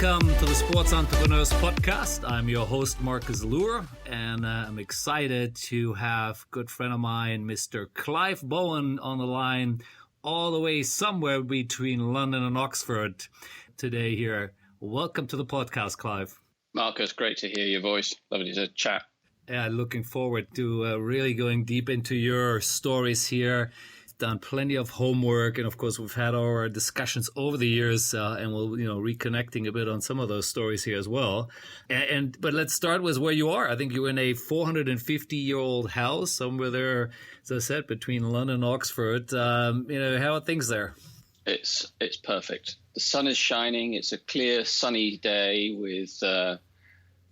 Welcome to the Sports Entrepreneurs Podcast. I'm your host, Marcus Luer, and I'm excited to have a good friend of mine, Mr. Clive Bowen, on the line, all the way somewhere between London and Oxford today here. Welcome to the podcast, Clive. Marcus, great to hear your voice. Lovely to chat. Yeah, looking forward to really going deep into your stories here. Done plenty of homework, and of course we've had our discussions over the years, and we'll reconnecting a bit on some of those stories here as well. But let's start with where you are. I think you're in a 450-year-old house somewhere there, as I said, between London and Oxford. How are things there? It's perfect. The sun is shining. It's a clear, sunny day with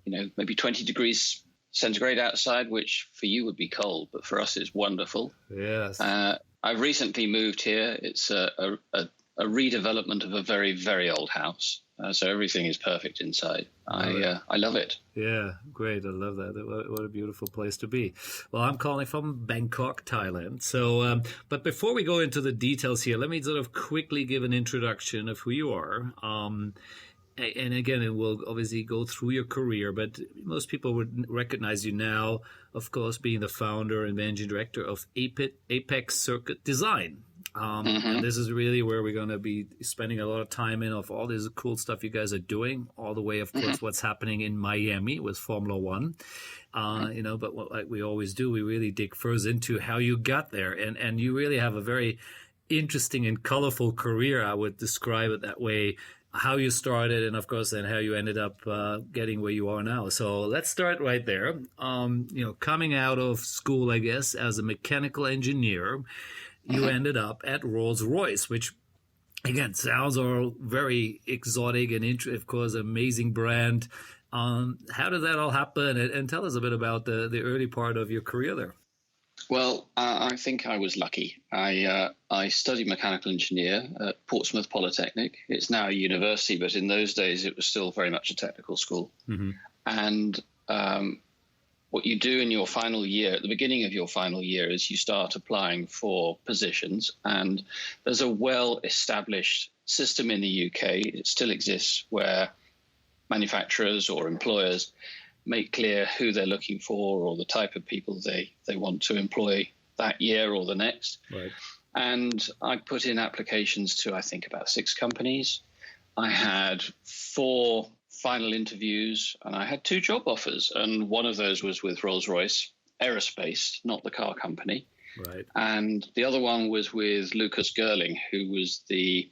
maybe 20 degrees centigrade outside, which for you would be cold, but for us is wonderful. Yes. I've recently moved here. It's a redevelopment of a very, very old house. So everything is perfect inside. I love it. Yeah, great. I love that. What a beautiful place to be. Well, I'm calling from Bangkok, Thailand. So, but before we go into the details here, let me sort of quickly give an introduction of who you are. And again, it will obviously go through your career, but most people would recognize you now, of course, being the founder and managing director of Apex Circuit Design. And this is really where we're going to be spending a lot of time in of all this cool stuff you guys are doing, all the way, of course, what's happening in Miami with Formula One. But like we always do, we really dig first into how you got there. And you really have a very interesting and colorful career, I would describe it that way. How you started, and of course, then how you ended up getting where you are now. So let's start right there. Coming out of school, I guess, as a mechanical engineer, you ended up at Rolls Royce, which, again, sounds all very exotic and, of course, amazing brand. How did that all happen? And tell us a bit about the early part of your career there. Well, I think I was lucky. I studied mechanical engineer at Portsmouth Polytechnic. It's now a university, but in those days it was still very much a technical school. And what you do in your final year, at the beginning of your final year, is you start applying for positions. And there's a well-established system in the UK, it still exists, where manufacturers or employers make clear who they're looking for or the type of people they want to employ that year or the next. Right. And I put in applications to, I think, about 6 companies. I had 4 final interviews and I had 2 job offers. And one of those was with Rolls Royce Aerospace, not the car company. Right. And the other one was with Lucas Girling, who was the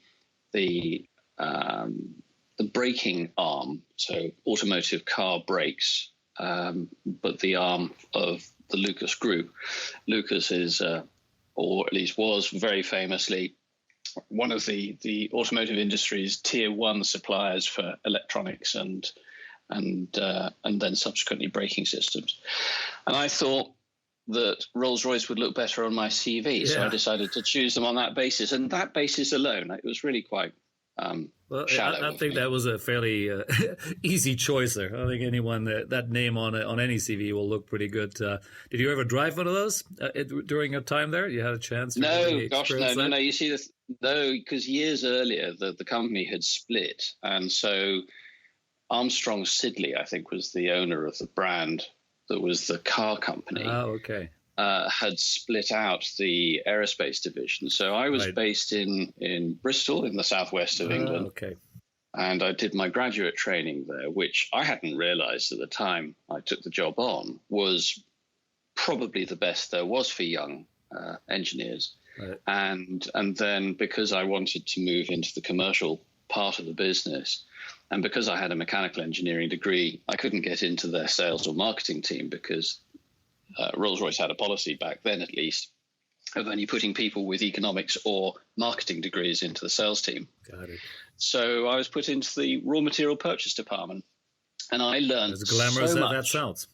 braking arm, so automotive car brakes, but the arm of the Lucas Group. Lucas is, or at least was very famously, one of the automotive industry's tier 1 suppliers for electronics and then subsequently braking systems. And I thought that Rolls-Royce would look better on my CV, so I decided to choose them on that basis. And that basis alone, it was really quite I think that was a fairly easy choice there. I think anyone that name on any CV will look pretty good. Did you ever drive one of those during your time there? You had a chance to No. You see this? No, because years earlier the company had split, and so Armstrong Siddeley, I think, was the owner of the brand that was the car company. Oh, okay. Had split out the aerospace division. So I was based in Bristol in the southwest of England. Okay. And I did my graduate training there, which I hadn't realized at the time I took the job on was probably the best there was for young engineers. Right. And then because I wanted to move into the commercial part of the business, and because I had a mechanical engineering degree, I couldn't get into their sales or marketing team because Rolls-Royce had a policy back then, at least, of only putting people with economics or marketing degrees into the sales team. Got it. So I was put into the raw material purchase department, and I learned as glamorous so as that sounds.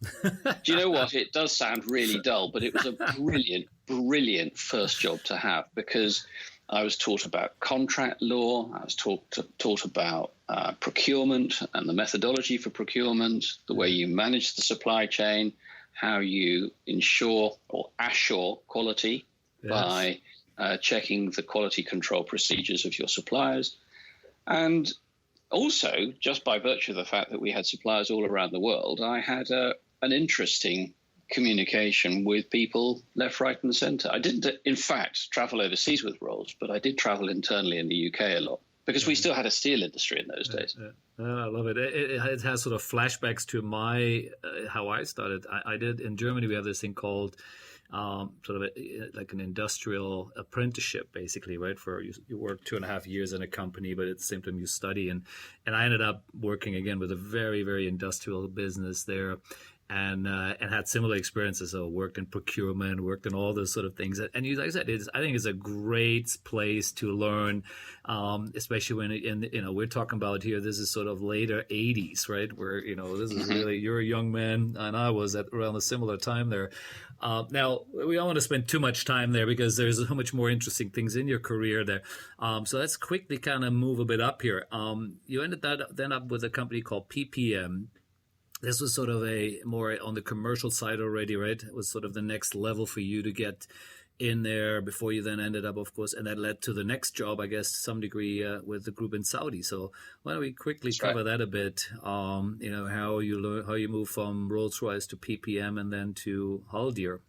Do you know what? It does sound really dull, but it was a brilliant first job to have, because I was taught about contract law. I was taught about procurement and the methodology for procurement, the way you manage the supply chain, how you ensure or assure quality by checking the quality control procedures of your suppliers. And also, just by virtue of the fact that we had suppliers all around the world, I had an interesting communication with people left, right, and centre. I didn't, in fact, travel overseas with Rolls, but I did travel internally in the UK a lot because we still had a steel industry in those days. I love it. It has sort of flashbacks to my how I started. I did in Germany. We have this thing called sort of like an industrial apprenticeship, basically, right? For you work 2.5 years in a company, but at the same time you study. And I ended up working again with a very, very industrial business there. And had similar experiences. So worked in procurement, worked in all those sort of things. And you, like I said, I think it's a great place to learn, especially when we're talking about here. This is sort of later '80s, right? Where this is really, you're a young man, and I was at around a similar time there. Now we don't want to spend too much time there because there's so much more interesting things in your career there. So let's quickly kind of move a bit up here. You ended then up with a company called PPM. This was sort of a more on the commercial side already, right? It was sort of the next level for you to get in there before you then ended up, of course, and that led to the next job, I guess, to some degree with the group in Saudi. So why don't we quickly cover that a bit? How you move from Rolls Royce to PPM and then to Haldir.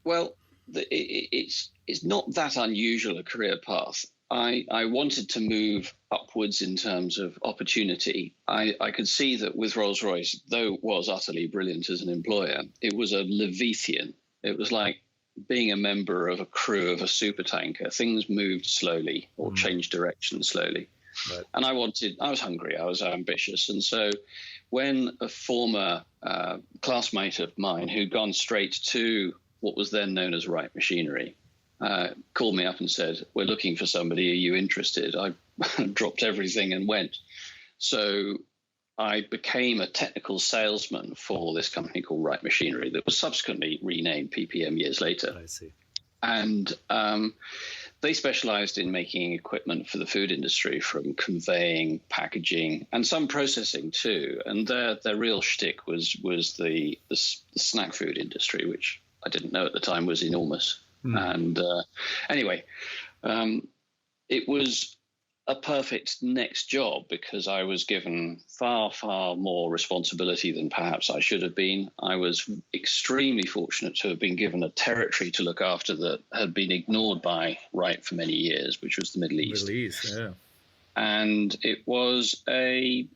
Well, it's not that unusual a career path. I wanted to move upwards in terms of opportunity. I could see that with Rolls-Royce, though it was utterly brilliant as an employer, it was a Leviathan. It was like being a member of a crew of a supertanker. Things moved slowly or changed direction slowly. Right. And I was hungry, I was ambitious. And so when a former classmate of mine who'd gone straight to what was then known as Wright Machinery, called me up and said, "We're looking for somebody. Are you interested?" I dropped everything and went. So I became a technical salesman for this company called Wright Machinery that was subsequently renamed PPM years later. I see. And they specialized in making equipment for the food industry, from conveying, packaging, and some processing too. And their real shtick was the snack food industry, which I didn't know at the time was enormous. And anyway, it was a perfect next job because I was given far, far more responsibility than perhaps I should have been. I was extremely fortunate to have been given a territory to look after that had been ignored by Wright for many years, which was the Middle East. Middle East, yeah. And it was a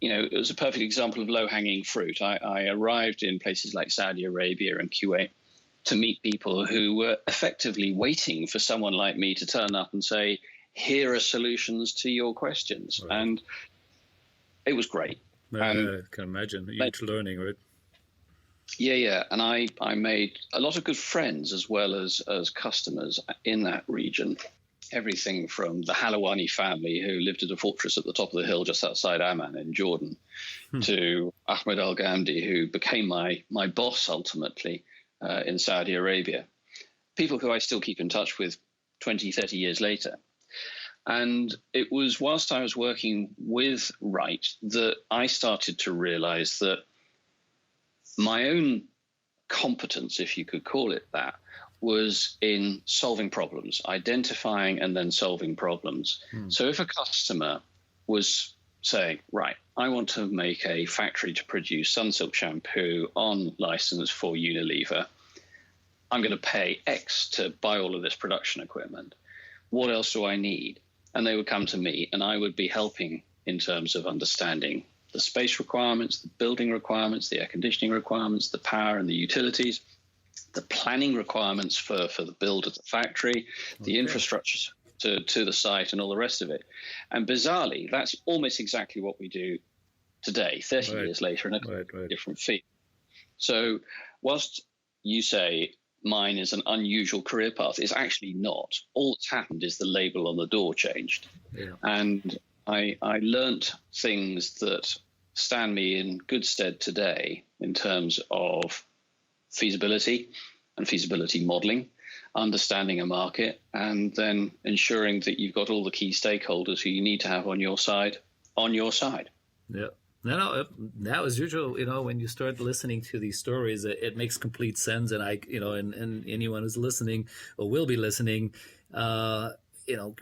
perfect example of low-hanging fruit. I arrived in places like Saudi Arabia and Kuwait to meet people who were effectively waiting for someone like me to turn up and say, "Here are solutions to your questions." Right. And it was great. I can imagine. Huge learning, right? Yeah. And I made a lot of good friends as well as customers in that region. Everything from the Halawani family, who lived at a fortress at the top of the hill just outside Amman in Jordan, to Ahmed Al-Ghamdi, who became my boss ultimately in Saudi Arabia. People who I still keep in touch with 20, 30 years later. And it was whilst I was working with Wright that I started to realize that my own competence, if you could call it that, was in solving problems, identifying and then solving problems. So if a customer was saying, "Right, I want to make a factory to produce Sunsilk shampoo on license for Unilever. I'm going to pay X to buy all of this production equipment. What else do I need?" And they would come to me, and I would be helping in terms of understanding the space requirements, the building requirements, the air conditioning requirements, the power and the utilities, the planning requirements for the build of the factory, the infrastructure to the site, and all the rest of it. And bizarrely, that's almost exactly what we do today, 30 years later, in a different field. So whilst you say mine is an unusual career path, it's actually not. All that's happened is the label on the door changed. Yeah. And I learnt things that stand me in good stead today in terms of feasibility and feasibility modeling, understanding a market, and then ensuring that you've got all the key stakeholders who you need to have on your side. Yeah. No, now as usual, when you start listening to these stories, it makes complete sense. And and anyone who's listening or will be listening,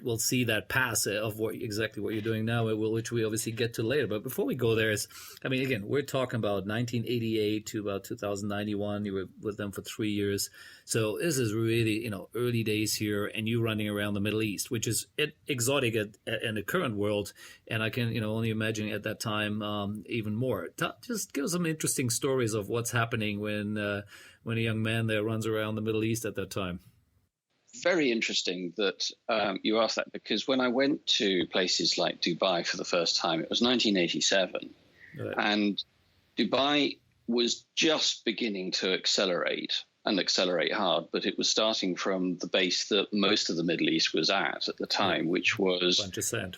we'll see that pass of exactly what you're doing now, which we obviously get to later. But before we go there, again, we're talking about 1988 to about 2091. You were with them for 3 years. So this is really, early days here, and you running around the Middle East, which is exotic in the current world. And I can, only imagine at that time even more. Just give us some interesting stories of what's happening when a young man there runs around the Middle East at that time. Very interesting that you asked that, because when I went to places like Dubai for the first time, it was 1987. Right. And Dubai was just beginning to accelerate hard, but it was starting from the base that most of the Middle East was at the time, which was bunch of sand.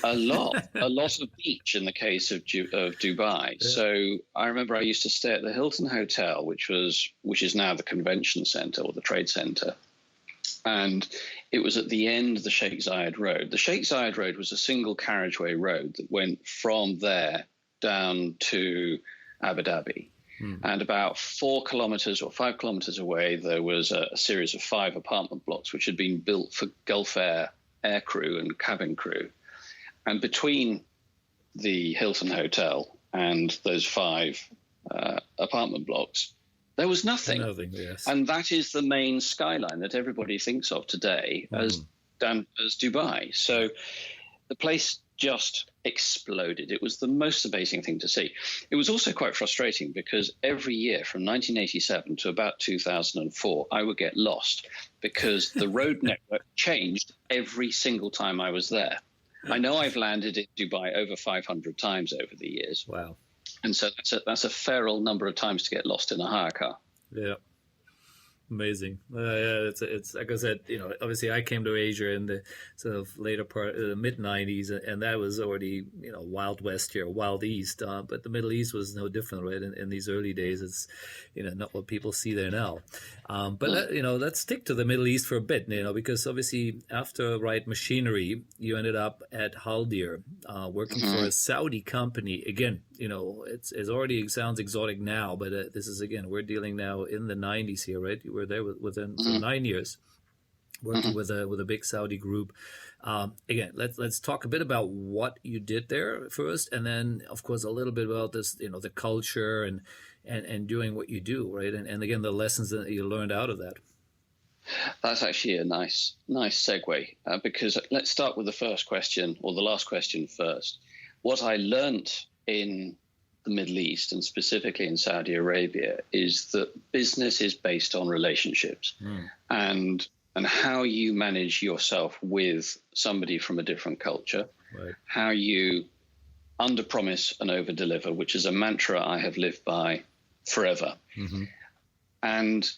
a lot of beach in the case of Dubai. Yeah. So I remember I used to stay at the Hilton Hotel, which is now the convention center or the trade center. And it was at the end of the Sheikh Zayed Road. The Sheikh Zayed Road was a single carriageway road that went from there down to Abu Dhabi. And about 4 kilometers or 5 kilometers away, there was a series of 5 apartment blocks which had been built for Gulf Air crew and cabin crew. And between the Hilton Hotel and those 5 apartment blocks, there was nothing. Yes. And that is the main skyline that everybody thinks of today as Dubai. So the place just exploded. It was the most amazing thing to see. It was also quite frustrating because every year from 1987 to about 2004, I would get lost because the road network changed every single time I was there. I know I've landed in Dubai over 500 times over the years. Wow. And so that's a fair old number of times to get lost in a hire car. Yeah. Amazing. Yeah, it's like I said, obviously I came to Asia in the sort of later part, the mid 90s, and that was already, Wild West here, Wild East. But the Middle East was no different, right? In these early days, it's, not what people see there now. But let's stick to the Middle East for a bit, because obviously after Wright Machinery, you ended up at Haldir, working for a Saudi company. Again, it sounds exotic now, but this is, again, we're dealing now in the 90s here, right? You were there within for 9 years, working with a big Saudi group. Again, let's talk a bit about what you did there first, and then of course a little bit about this, the culture and doing what you do, right? And again, the lessons that you learned out of that. That's actually a nice segue, because let's start with the first question, or the last question first. What I learned in the Middle East, and specifically in Saudi Arabia, is that business is based on relationships and how you manage yourself with somebody from a different culture, right. How you underpromise and overdeliver, which is a mantra I have lived by forever. And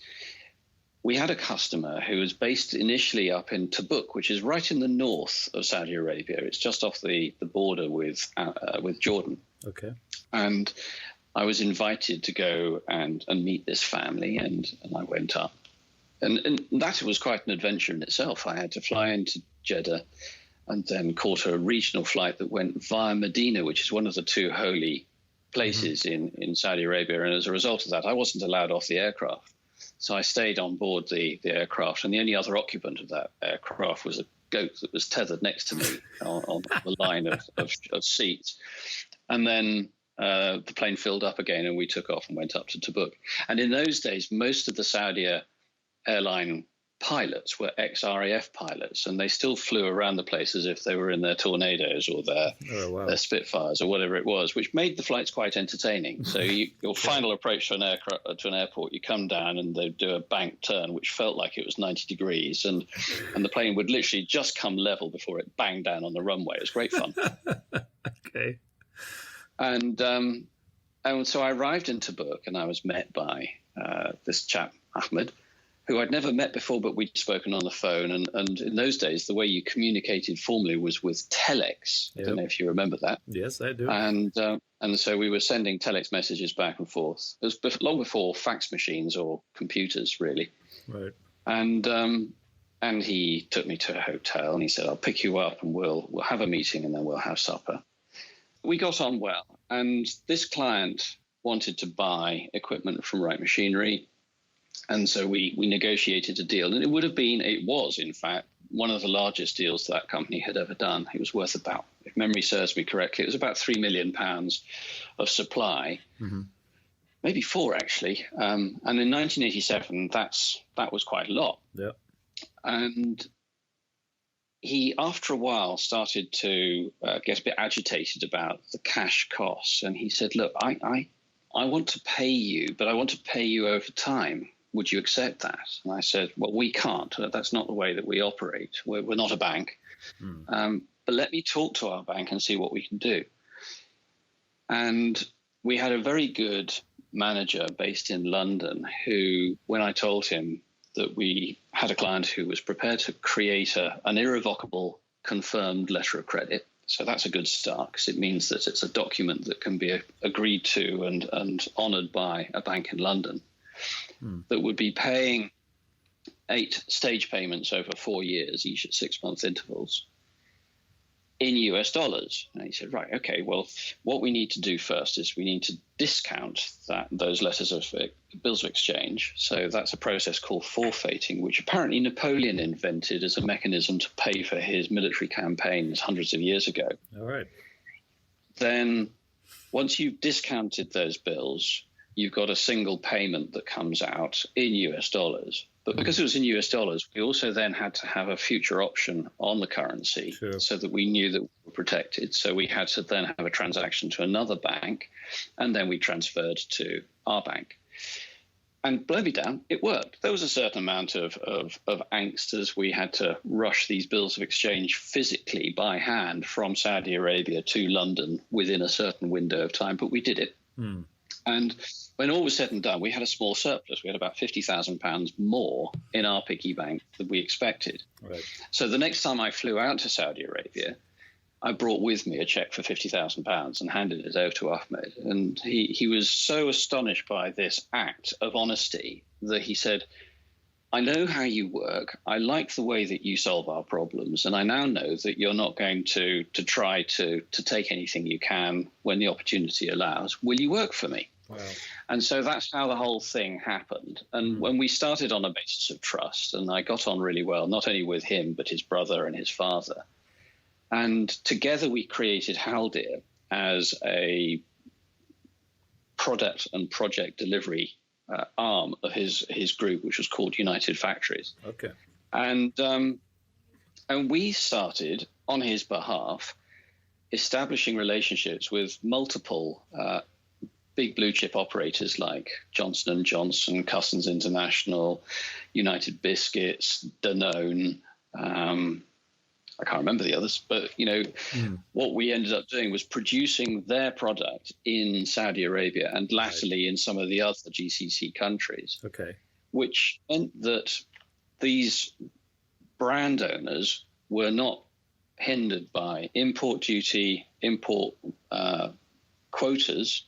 we had a customer who was based initially up in Tabuk, which is right in the north of Saudi Arabia. It's just off the border with Jordan. Okay. And I was invited to go and meet this family, and I went up. And that was quite an adventure in itself. I had to fly into Jeddah and then caught a regional flight that went via Medina, which is one of the 2 holy places in Saudi Arabia. And as a result of that, I wasn't allowed off the aircraft. So I stayed on board the aircraft, and the only other occupant of that aircraft was a goat that was tethered next to me on the line of seats. And then the plane filled up again, and we took off and went up to Tabuk. And in those days, most of the Saudi airline pilots were ex-RAF pilots, and they still flew around the place as if they were in their Tornadoes or their Spitfires or whatever it was, which made the flights quite entertaining. So your final approach to an airport, you come down and they do a bank turn, which felt like it was 90 degrees, and the plane would literally just come level before it banged down on the runway. It was great fun. Okay. And so I arrived in Tabuk, and I was met by this chap, Ahmed, who I'd never met before, but we'd spoken on the phone. And in those days, the way you communicated formally was with telex. Yep. I don't know if you remember that. Yes, I do. And so we were sending telex messages back and forth. It was long before fax machines or computers, really. Right. And he took me to a hotel, and he said, "I'll pick you up, and we'll have a meeting, and then we'll have supper." We got on well, and this client wanted to buy equipment from Wright Machinery. And so we negotiated a deal, and it was, in fact, one of the largest deals that company had ever done. It was worth about, if memory serves me correctly, it was about £3 million of supply, maybe 4 actually. And in 1987, that was quite a lot. Yeah. And he, after a while, started to get a bit agitated about the cash costs. And he said, look, I want to pay you, but I want to pay you over time. Would you accept that? And I said, well, we can't. That's not the way that we operate. We're not a bank. But let me talk to our bank and see what we can do. And we had a very good manager based in London who, when I told him that we had a client who was prepared to create an irrevocable confirmed letter of credit. So that's a good start, because it means that it's a document that can be agreed to and honoured by a bank in London, that would be paying 8 stage payments over 4 years, each at 6-month intervals, in US dollars. And he said, right, okay, well, what we need to do first is we need to discount those letters of bills of exchange. So that's a process called forfeiting, which apparently Napoleon invented as a mechanism to pay for his military campaigns hundreds of years ago. All right. Then once you've discounted those bills, you've got a single payment that comes out in US dollars. But because it was in US dollars, we also then had to have a future option on the currency, so that we knew that we were protected. So we had to then have a transaction to another bank, and then we transferred to our bank. And blow me down, it worked. There was a certain amount of angst as we had to rush these bills of exchange physically by hand from Saudi Arabia to London within a certain window of time, but we did it. And when all was said and done, we had a small surplus. We had about £50,000 more in our piggy bank than we expected. Right. So the next time I flew out to Saudi Arabia, I brought with me a cheque for £50,000 and handed it over to Ahmed. And he was so astonished by this act of honesty that he said, I know how you work. I like the way that you solve our problems. And I now know that you're not going to try to take anything you can when the opportunity allows. Will you work for me? Wow. And so that's how the whole thing happened. And when we started on a basis of trust, and I got on really well, not only with him, but his brother and his father. And together we created Haldir as a product and project delivery arm of his group, which was called United Factories. Okay. And we started on his behalf establishing relationships with multiple big blue chip operators like Johnson & Johnson, Cussons International, United Biscuits, Danone. I can't remember the others, but, what we ended up doing was producing their product in Saudi Arabia and latterly in some of the other GCC countries. Okay. Which meant that these brand owners were not hindered by import duty, import quotas,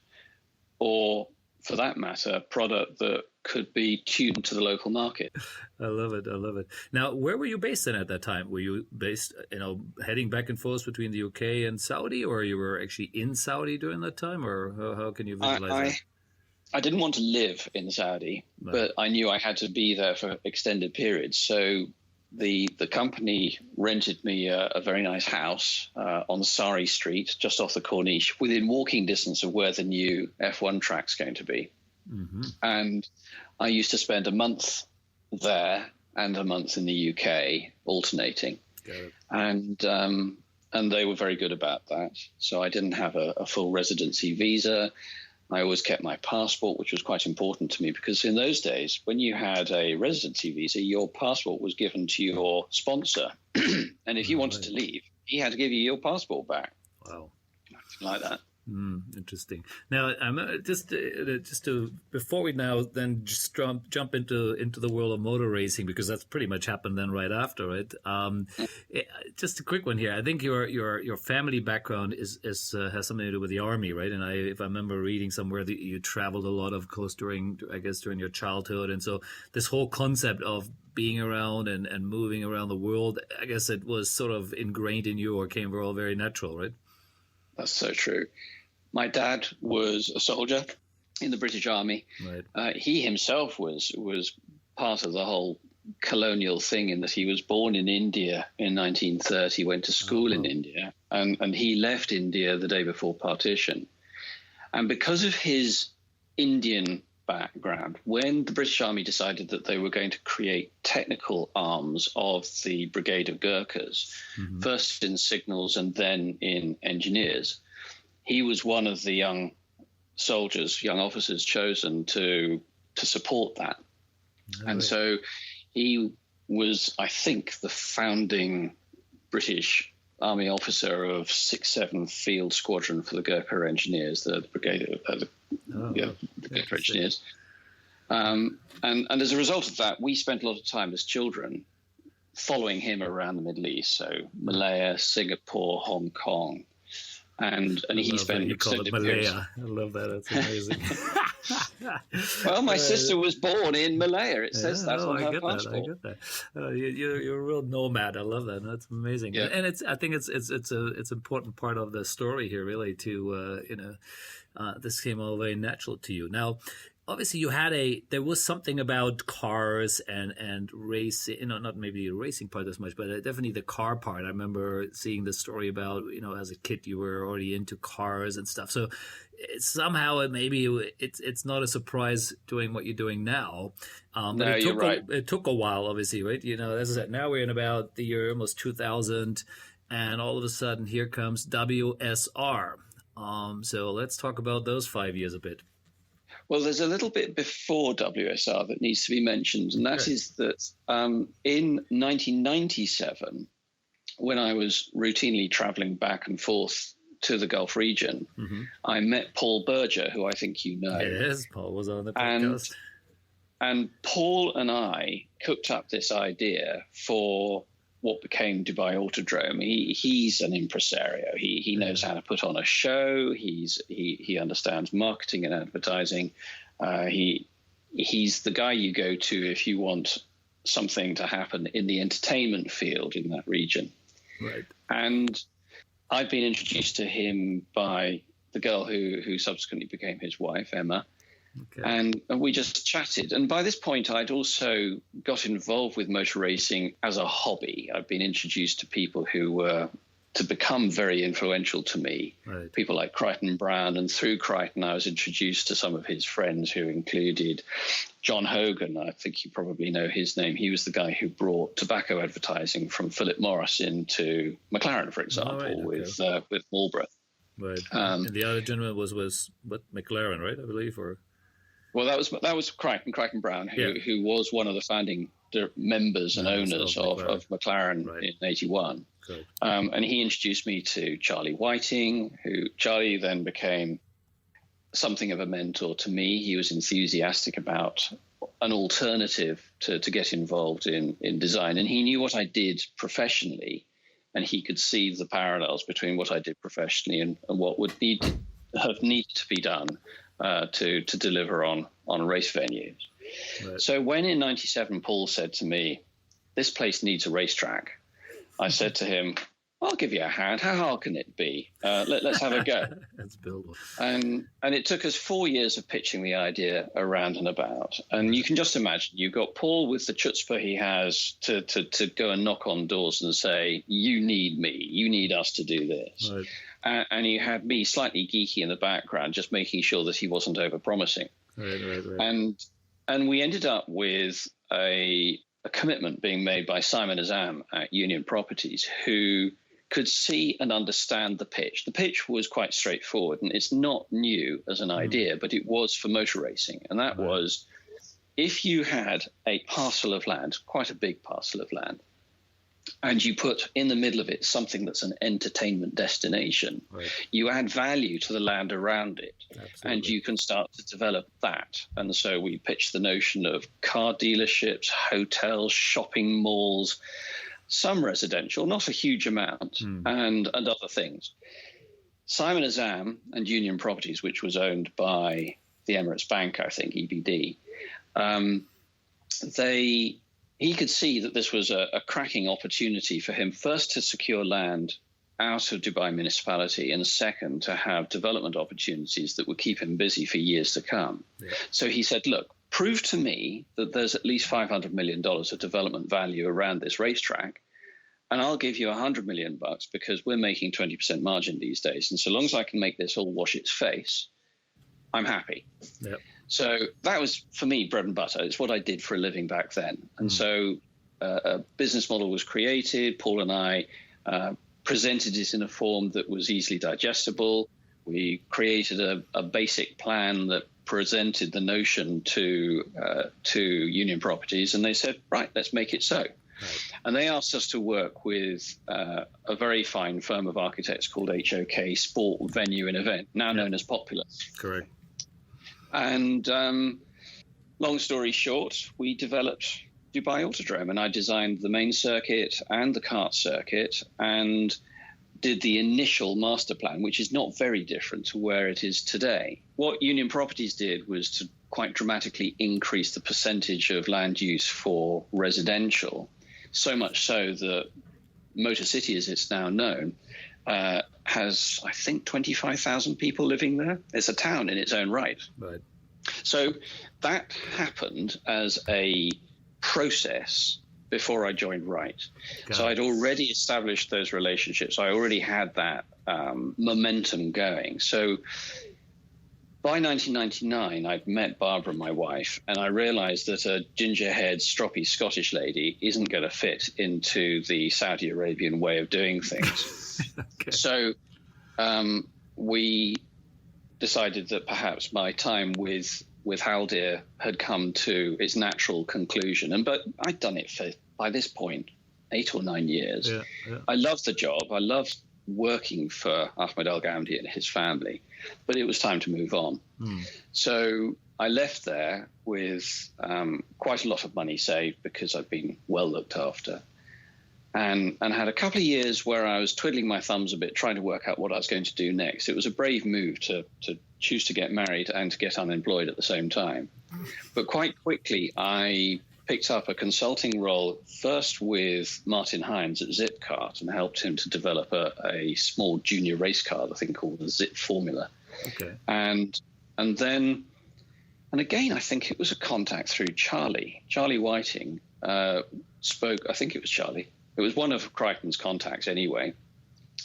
or for that matter, product that could be tuned to the local market. I love it. I love it. Now, where were you based then at that time? Were you based, heading back and forth between the UK and Saudi, or you were actually in Saudi during that time, or how can you visualize that? I didn't want to live in Saudi, but I knew I had to be there for extended periods. So the company rented me a very nice house on Sari Street, just off the Corniche, within walking distance of where the new F1 track's going to be. Mm-hmm. And I used to spend a month there and a month in the UK, alternating. And they were very good about that. So I didn't have a full residency visa. I always kept my passport, which was quite important to me, because in those days, when you had a residency visa, your passport was given to your sponsor. And if you wanted to leave, he had to give you your passport back. Wow. Like that. Interesting. Now, just to before we now then just jump into the world of motor racing, because that's pretty much happened then right after it. Just a quick one here. I think your family background is has something to do with the army, right? And if I remember reading somewhere that you traveled a lot, of course, during your childhood, and so this whole concept of being around and moving around the world, I guess it was sort of ingrained in you, or came all very natural, right? That's so true. My dad was a soldier in the British Army. Right. He himself was part of the whole colonial thing in that he was born in India in 1930, went to school in India, and he left India the day before partition. And because of his Indian background, when the British Army decided that they were going to create technical arms of the Brigade of Gurkhas, first in signals and then in engineers, he was one of the young soldiers, young officers chosen to support that. And so he was, I think, the founding British Army officer of 6th, 7th Field Squadron for the Gurkha Engineers, the Brigade of the Gurkha Engineers. And as a result of that, we spent a lot of time as children following him around the Middle East, so Malaya, Singapore, Hong Kong. And he spent extended periods. I love that. That's amazing. Well, my sister was born in Malaya. It says that on her passport. I get that. You're a real nomad. I love that. That's amazing. Yeah. And I think it's an important part of the story here, really. This came all very natural to you. Now, obviously, there was something about cars and racing, not maybe the racing part as much, but definitely the car part. I remember seeing the story about, as a kid, you were already into cars and stuff. So somehow it's not a surprise doing what you're doing now. But you're right. It took a while, obviously, right? As I said, now we're in about the year almost 2000, and all of a sudden here comes WSR. So let's talk about those 5 years a bit. Well, there's a little bit before WSR that needs to be mentioned, and that is that in 1997, when I was routinely traveling back and forth to the Gulf region, I met Paul Berger, who I think you know. Yes, Paul was on the podcast. And Paul and I cooked up this idea for what became Dubai Autodrome. He's an impresario. He knows how to put on a show. He understands marketing and advertising. He's the guy you go to if you want something to happen in the entertainment field in that region. Right. And I've been introduced to him by the girl who subsequently became his wife, Emma. Okay. And we just chatted. And by this point, I'd also got involved with motor racing as a hobby. I'd been introduced to people who were to become very influential to me, right. People like Crichton Brown. And through Crichton, I was introduced to some of his friends, who included John Hogan. I think you probably know his name. He was the guy who brought tobacco advertising from Philip Morris into McLaren, for example, with Marlboro. Right. And the other gentleman was McLaren, right, I believe, or... Well, that was Crichton Brown, who was one of the founding members and owners of McLaren in '81. And he introduced me to Charlie Whiting, who Charlie then became something of a mentor to me. He was enthusiastic about an alternative to get involved in design. And he knew what I did professionally, and he could see the parallels between what I did professionally and what would have needed to be done to deliver on race venues. Right. So when in '97 Paul said to me, "This place needs a racetrack," I said to him, "I'll give you a hand. How hard can it be? Let's have a go." Let's build one. And it took us 4 years of pitching the idea around and about. And you can just imagine, you've got Paul with the chutzpah he has to go and knock on doors and say, "You need me. You need us to do this." Right. And you had me slightly geeky in the background, just making sure that he wasn't over-promising. Right. And we ended up with a commitment being made by Simon Azam at Union Properties, who could see and understand the pitch. The pitch was quite straightforward, and it's not new as an idea, but it was for motor racing. And that was, if you had a parcel of land, quite a big parcel of land, and you put in the middle of it something that's an entertainment destination, you add value to the land around it. Absolutely. And you can start to develop that. And so we pitched the notion of car dealerships, hotels, shopping malls, some residential, not a huge amount, and other things. Simon Azam and Union Properties, which was owned by the Emirates Bank, I think, EBD, he could see that this was a cracking opportunity for him, first to secure land out of Dubai municipality, and second, to have development opportunities that would keep him busy for years to come. Yeah. So he said, "Look, prove to me that there's at least $500 million of development value around this racetrack, and I'll give you $100 million because we're making 20% margin these days. And so long as I can make this all wash its face, I'm happy. Yep. So that was, for me, bread and butter. It's what I did for a living back then. And so a business model was created. Paul and I presented it in a form that was easily digestible. We created a basic plan that presented the notion to Union Properties, and they said, right, let's make it so. Right. And they asked us to work with a very fine firm of architects called HOK Sport Venue and Event, now known as Populous. Correct. And long story short, we developed Dubai Autodrome, and I designed the main circuit and the kart circuit and did the initial master plan, which is not very different to where it is today. What Union Properties did was to quite dramatically increase the percentage of land use for residential, so much so that Motor City, as it's now known, has, I think, 25,000 people living there. It's a town in its own right. Right. So that happened as a process before I joined Wright. So I'd already established those relationships. I already had that momentum going. So by 1999, I'd met Barbara, my wife, and I realized that a ginger-haired, stroppy Scottish lady isn't going to fit into the Saudi Arabian way of doing things. Okay. So we decided that perhaps my time with Haldir had come to its natural conclusion. But I'd done it for, by this point, 8 or 9 years. Yeah, yeah. I loved the job. I loved working for Ahmed Al Ghamdi and his family, but it was time to move on. So I left there with quite a lot of money saved because I'd been well looked after, and had a couple of years where I was twiddling my thumbs a bit, trying to work out what I was going to do next. It was a brave move to choose to get married and to get unemployed at the same time. But quite quickly, I picked up a consulting role, first with Martin Hines at Zipkart, and helped him to develop a small junior race car, the thing called the Zip Formula. Okay. And then, and again, I think it was a contact through Charlie Whiting spoke, I think it was Charlie. It was one of Crichton's contacts anyway,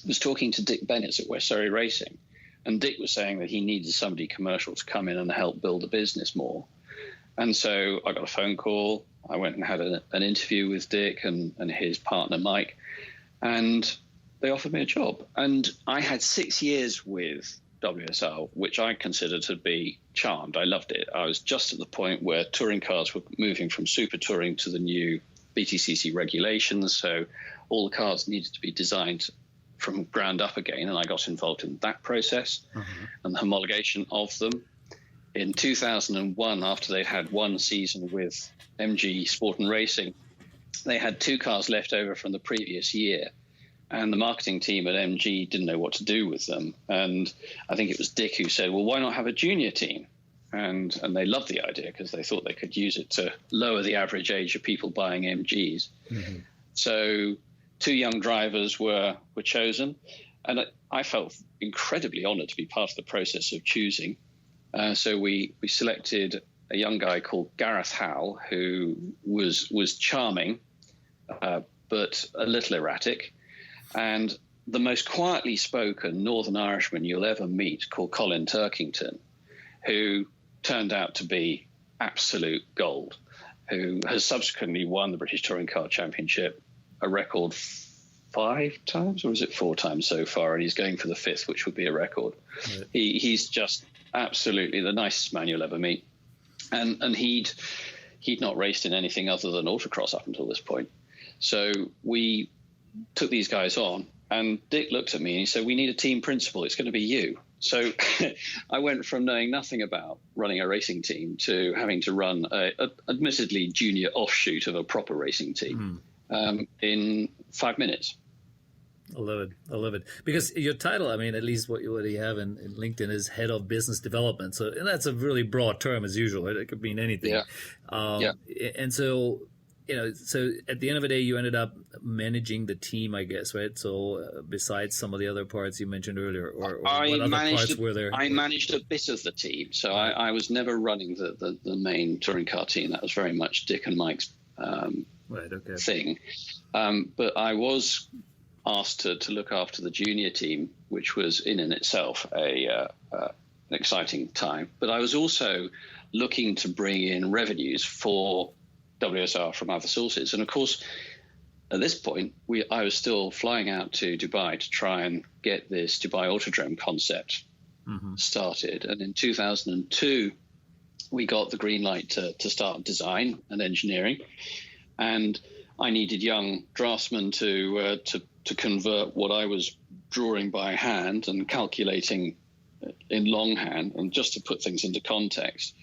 was talking to Dick Bennett at West Surrey Racing. And Dick was saying that he needed somebody commercial to come in and help build the business more. And so I got a phone call. I went and had an interview with Dick and his partner, Mike, and they offered me a job. And I had 6 years with WSL, which I considered to be charmed. I loved it. I was just at the point where touring cars were moving from super touring to the new BTCC regulations. So all the cars needed to be designed from ground up again. And I got involved in that process and the homologation of them. In 2001, after they'd had one season with MG Sport and Racing, they had 2 cars left over from the previous year. And the marketing team at MG didn't know what to do with them. And I think it was Dick who said, well, why not have a junior team? And they loved the idea because they thought they could use it to lower the average age of people buying MGs. So 2 young drivers were chosen. And I felt incredibly honored to be part of the process of choosing. So we selected a young guy called Gareth Howell, who was charming, but a little erratic, and the most quietly spoken Northern Irishman you'll ever meet, called Colin Turkington, who turned out to be absolute gold, who has subsequently won the British Touring Car Championship a record 5 times, or is it 4 times so far, and he's going for the 5th, which would be a record. Right. He's just absolutely the nicest man you'll ever meet. And he'd not raced in anything other than autocross up until this point. So we took these guys on, and Dick looked at me and he said, we need a team principal. It's going to be you. So I went from knowing nothing about running a racing team to having to run a admittedly junior offshoot of a proper racing team in 5 minutes. I love it. Because your title, I mean, at least what you have in LinkedIn is Head of Business Development. So and that's a really broad term as usual. It could mean anything. Yeah. And so so at the end of the day, you ended up managing the team, I guess, right? So besides some of the other parts you mentioned earlier, or what other parts were there? I managed a bit of the team, so I was never running the main touring car team. That was very much Dick and Mike's thing. But I was asked to look after the junior team, which was in itself an exciting time. But I was also looking to bring in revenues for WSR from other sources. And of course, at this point, I was still flying out to Dubai to try and get this Dubai Autodrome concept started. And in 2002, we got the green light to start design and engineering. And I needed young draftsmen to convert what I was drawing by hand and calculating in longhand. And just to put things into context,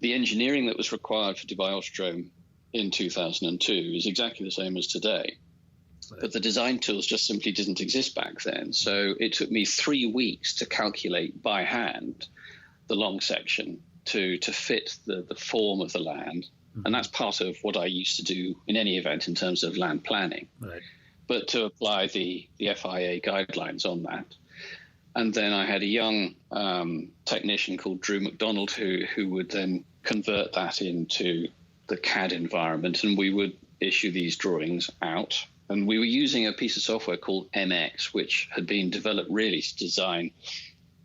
the engineering that was required for Dubai Autodrome in 2002 is exactly the same as today. Right. But the design tools just simply didn't exist back then. So it took me 3 weeks to calculate by hand the long section to fit the form of the land. And that's part of what I used to do in any event in terms of land planning. Right. But to apply the FIA guidelines on that. And then I had a young technician called Drew McDonald who would then convert that into the CAD environment, and we would issue these drawings out. And we were using a piece of software called MX, which had been developed really to design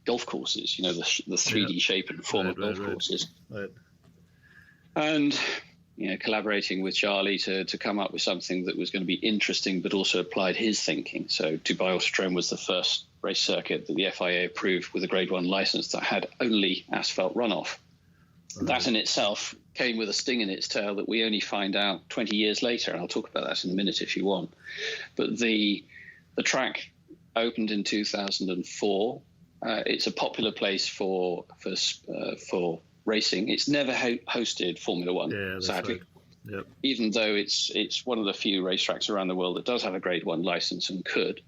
golf courses, the 3D shape and form of golf courses. Right. And collaborating with Charlie to come up with something that was going to be interesting, but also applied his thinking. So Dubai Autodrome was the first race circuit that the FIA approved with a Grade 1 license that had only asphalt runoff. Right. That in itself came with a sting in its tail that we only find out 20 years later, and I'll talk about that in a minute if you want. But the track opened in 2004. It's a popular place for racing. It's never hosted Formula One, sadly. Right. Yep. Even though it's one of the few racetracks around the world that does have a Grade 1 license and could.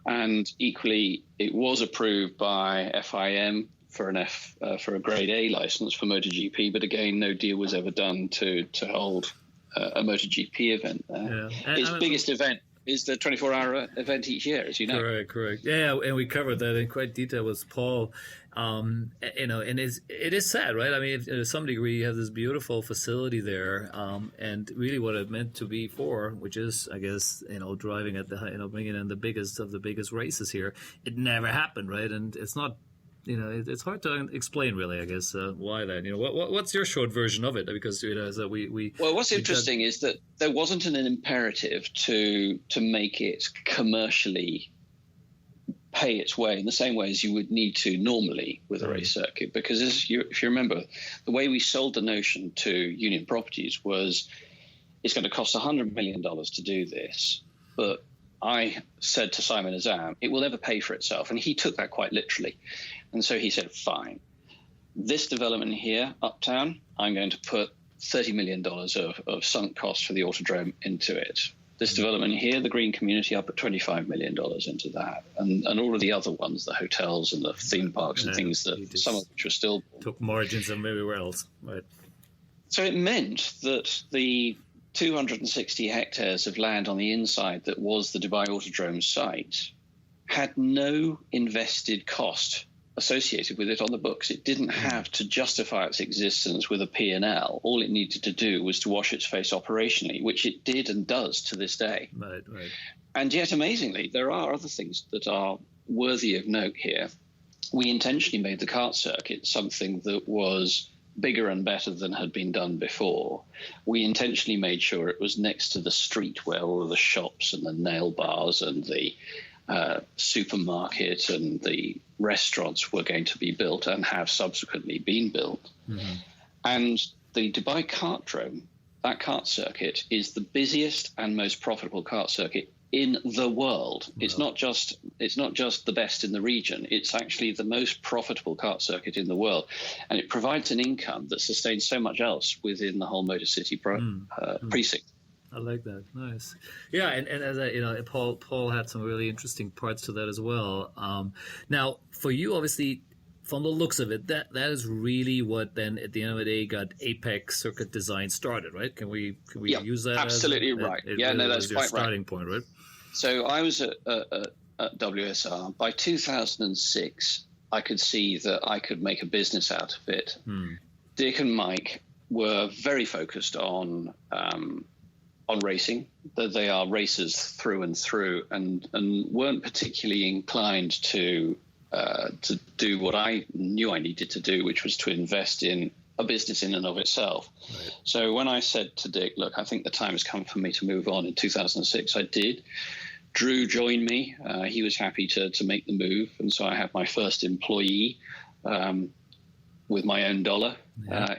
And equally, it was approved by FIM for a Grade A license for MotoGP, but again, no deal was ever done to hold a MotoGP event there. Yeah. Its biggest event is the 24-hour event each year, as you know. Correct. Yeah, and we covered that in quite detail with Paul. And it is sad, right? I mean, to some degree, you have this beautiful facility there, and really what it meant to be for, which is, I guess, driving at bringing in the biggest of the biggest races here. It never happened, right? And it's not. It's hard to explain, really, I guess, why that. What's your short version of it? Because so we well, what's interesting is that there wasn't an imperative to make it commercially pay its way in the same way as you would need to normally with a race circuit. Because if you remember, the way we sold the notion to Union Properties was it's going to cost $100 million to do this, but I said to Simon Azam, it will never pay for itself. And he took that quite literally. And so he said, fine, this development here, Uptown, I'm going to put $30 million of sunk costs for the Autodrome into it. This development here, the green community, I put $25 million into that. And all of the other ones, the hotels and the theme parks and things that some of which are still... Took margins from everywhere else, right? So it meant that the 260 hectares of land on the inside that was the Dubai Autodrome site had no invested cost associated with it on the books. It didn't have to justify its existence with a P&L. All it needed to do was to wash its face operationally, which it did and does to this day. Right. And yet, amazingly, there are other things that are worthy of note here. We intentionally made the kart circuit something that was bigger and better than had been done before. We intentionally made sure it was next to the street where all of the shops and the nail bars and the supermarket and the restaurants were going to be built and have subsequently been built. And the Dubai Kartdrome, that kart circuit, is the busiest and most profitable kart circuit in the world. Wow. It's not just the best in the region. It's actually the most profitable kart circuit in the world, and it provides an income that sustains so much else within the whole Motor City precinct. I like that. Nice. Yeah, and as Paul had some really interesting parts to that as well. Now, for you, obviously, from the looks of it, that is really what then at the end of the day got Apex Circuit Design started, right? Can we use that? Absolutely right. That's your quite starting right. point, right? So I was at WSR. By 2006, I could see that I could make a business out of it. Dick and Mike were very focused on racing. That they are racers through and through, and weren't particularly inclined to do what I knew I needed to do, which was to invest in a business in and of itself. Right. So when I said to Dick, look, I think the time has come for me to move on in 2006, I did. Drew joined me. He was happy to make the move. And so I had my first employee with my own dollar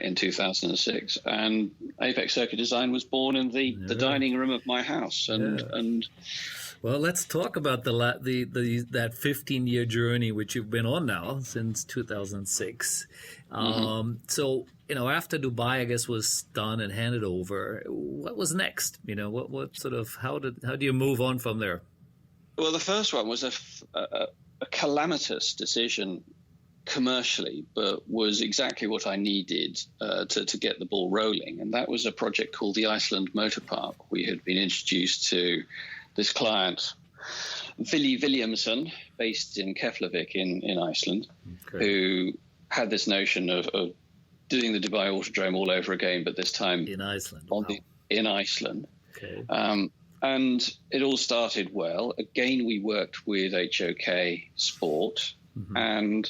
in 2006. And Apex Circuit Design was born in the dining room of my house. And well, let's talk about that 15-year journey which you've been on now since 2006. So, after Dubai, I guess, was done and handed over, what was next? What sort of how do you move on from there? Well, the first one was a calamitous decision commercially, but was exactly what I needed to get the ball rolling. And that was a project called the Iceland Motor Park. We had been introduced to this client, Willi Williamson, based in Keflavik in Iceland, who had this notion of doing the Dubai Autodrome all over again, but this time in Iceland. In Iceland. Okay. And it all started well. Again, we worked with HOK Sport, and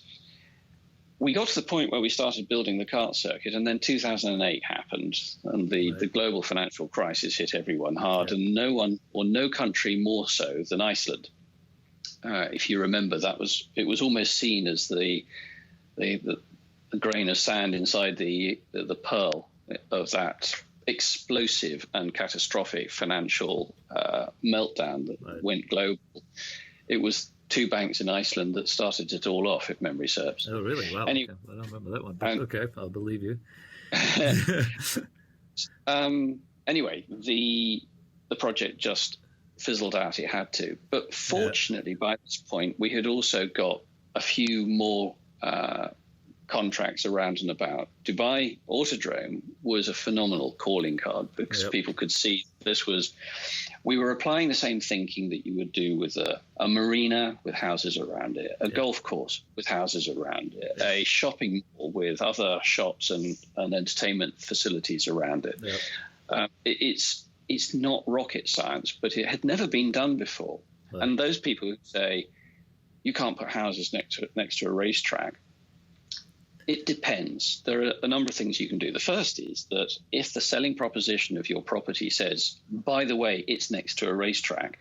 we got to the point where we started building the kart circuit, and then 2008 happened, and the global financial crisis hit everyone hard, and no country more so than Iceland. If you remember, it was almost seen as the grain of sand inside the pearl of that explosive and catastrophic financial meltdown that went global. It was two banks in Iceland that started it all off, if memory serves. Oh, really? Wow. Okay. I don't remember that one. But okay, I'll believe you. Anyway, the project just fizzled out. It had to. But fortunately, by this point, we had also got a few more contracts around and about. Dubai Autodrome was a phenomenal calling card because people could see we were applying the same thinking that you would do with a marina with houses around it, a golf course with houses around it, a shopping mall with other shops and entertainment facilities around it. It's not rocket science, but it had never been done before. Right. And those people who say you can't put houses next to a racetrack, it depends. There are a number of things you can do. The first is that if the selling proposition of your property says, by the way, it's next to a racetrack,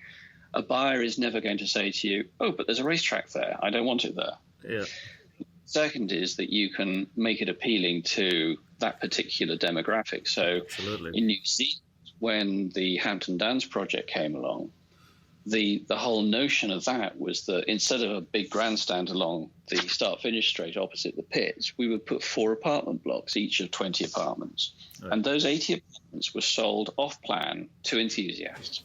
a buyer is never going to say to you, oh, but there's a racetrack there. I don't want it there. Yeah. Second is that you can make it appealing to that particular demographic. So in New Zealand, when the Hampton Downs project came along, the whole notion of that was that instead of a big grandstand along the start-finish straight opposite the pits, we would put 4 apartment blocks, each of 20 apartments. Right. And those 80 apartments were sold off-plan to enthusiasts.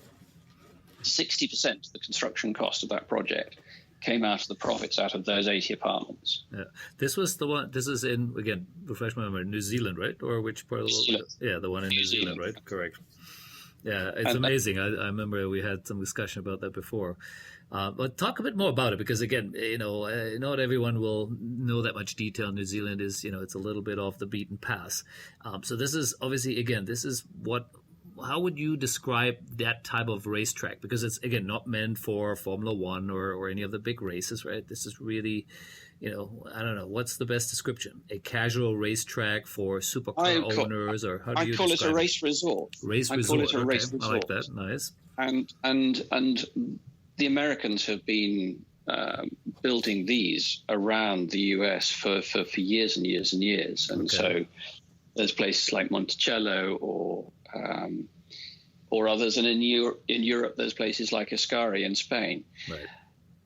60% of the construction cost of that project came out of the profits out of those 80 apartments. Yeah. This was the one, this is in, again, refresh my memory, New Zealand, right? Or which part of the world? Yeah, the one in New Zealand, right? Correct. Yeah, it's amazing. I remember we had some discussion about that before. But talk a bit more about it, because again, not everyone will know that much detail. New Zealand is, it's a little bit off the beaten path. So this is obviously, again, how would you describe that type of racetrack? Because it's, again, not meant for Formula One or any of the big races, right? This is really, I don't know, what's the best description? A casual racetrack for supercar owners, or how do you describe it? I call it a race resort. Race resort. I call it a race resort. I like that. Nice. And the Americans have been building these around the US for years and years and years. And so there's places like Monticello or others. And in Europe, there's places like Ascari in Spain. Right.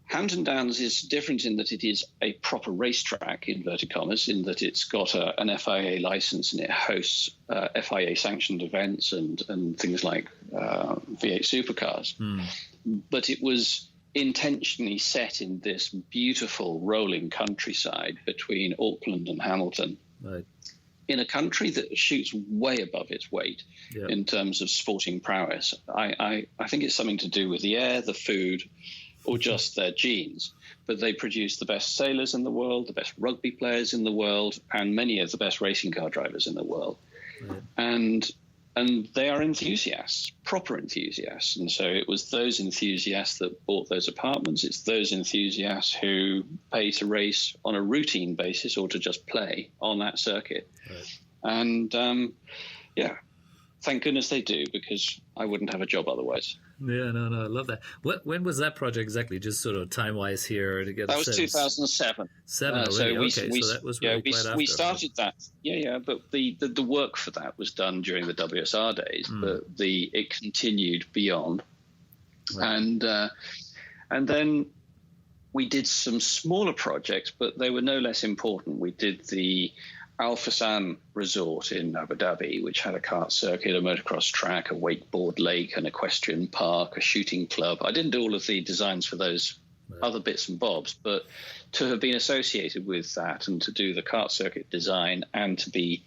Hampton Downs is different in that it is a proper racetrack, inverted commas, in that it's got an FIA license and it hosts FIA-sanctioned events and things like V8 supercars. But it was intentionally set in this beautiful rolling countryside between Auckland and Hamilton, Right. in a country that shoots way above its weight in terms of sporting prowess. I think it's something to do with the air, the food, or just their genes. But they produce the best sailors in the world, the best rugby players in the world, and many of the best racing car drivers in the world. Right. And they are enthusiasts, proper enthusiasts. And so it was those enthusiasts that bought those apartments. It's those enthusiasts who pay to race on a routine basis or to just play on that circuit. Right. And, thank goodness they do, because I wouldn't have a job otherwise. Yeah, no, I love that. When was that project exactly? Just sort of time-wise here to get that was 2007. Already. So that was really quite after. We started that. Yeah, but the work for that was done during the WSR days, but it continued beyond. Right. And then we did some smaller projects, but they were no less important. We did the Alphasam resort in Abu Dhabi, which had a kart circuit, a motocross track, a wakeboard lake, an equestrian park, a shooting club. I didn't do all of the designs for those other bits and bobs, but to have been associated with that and to do the kart circuit design and to be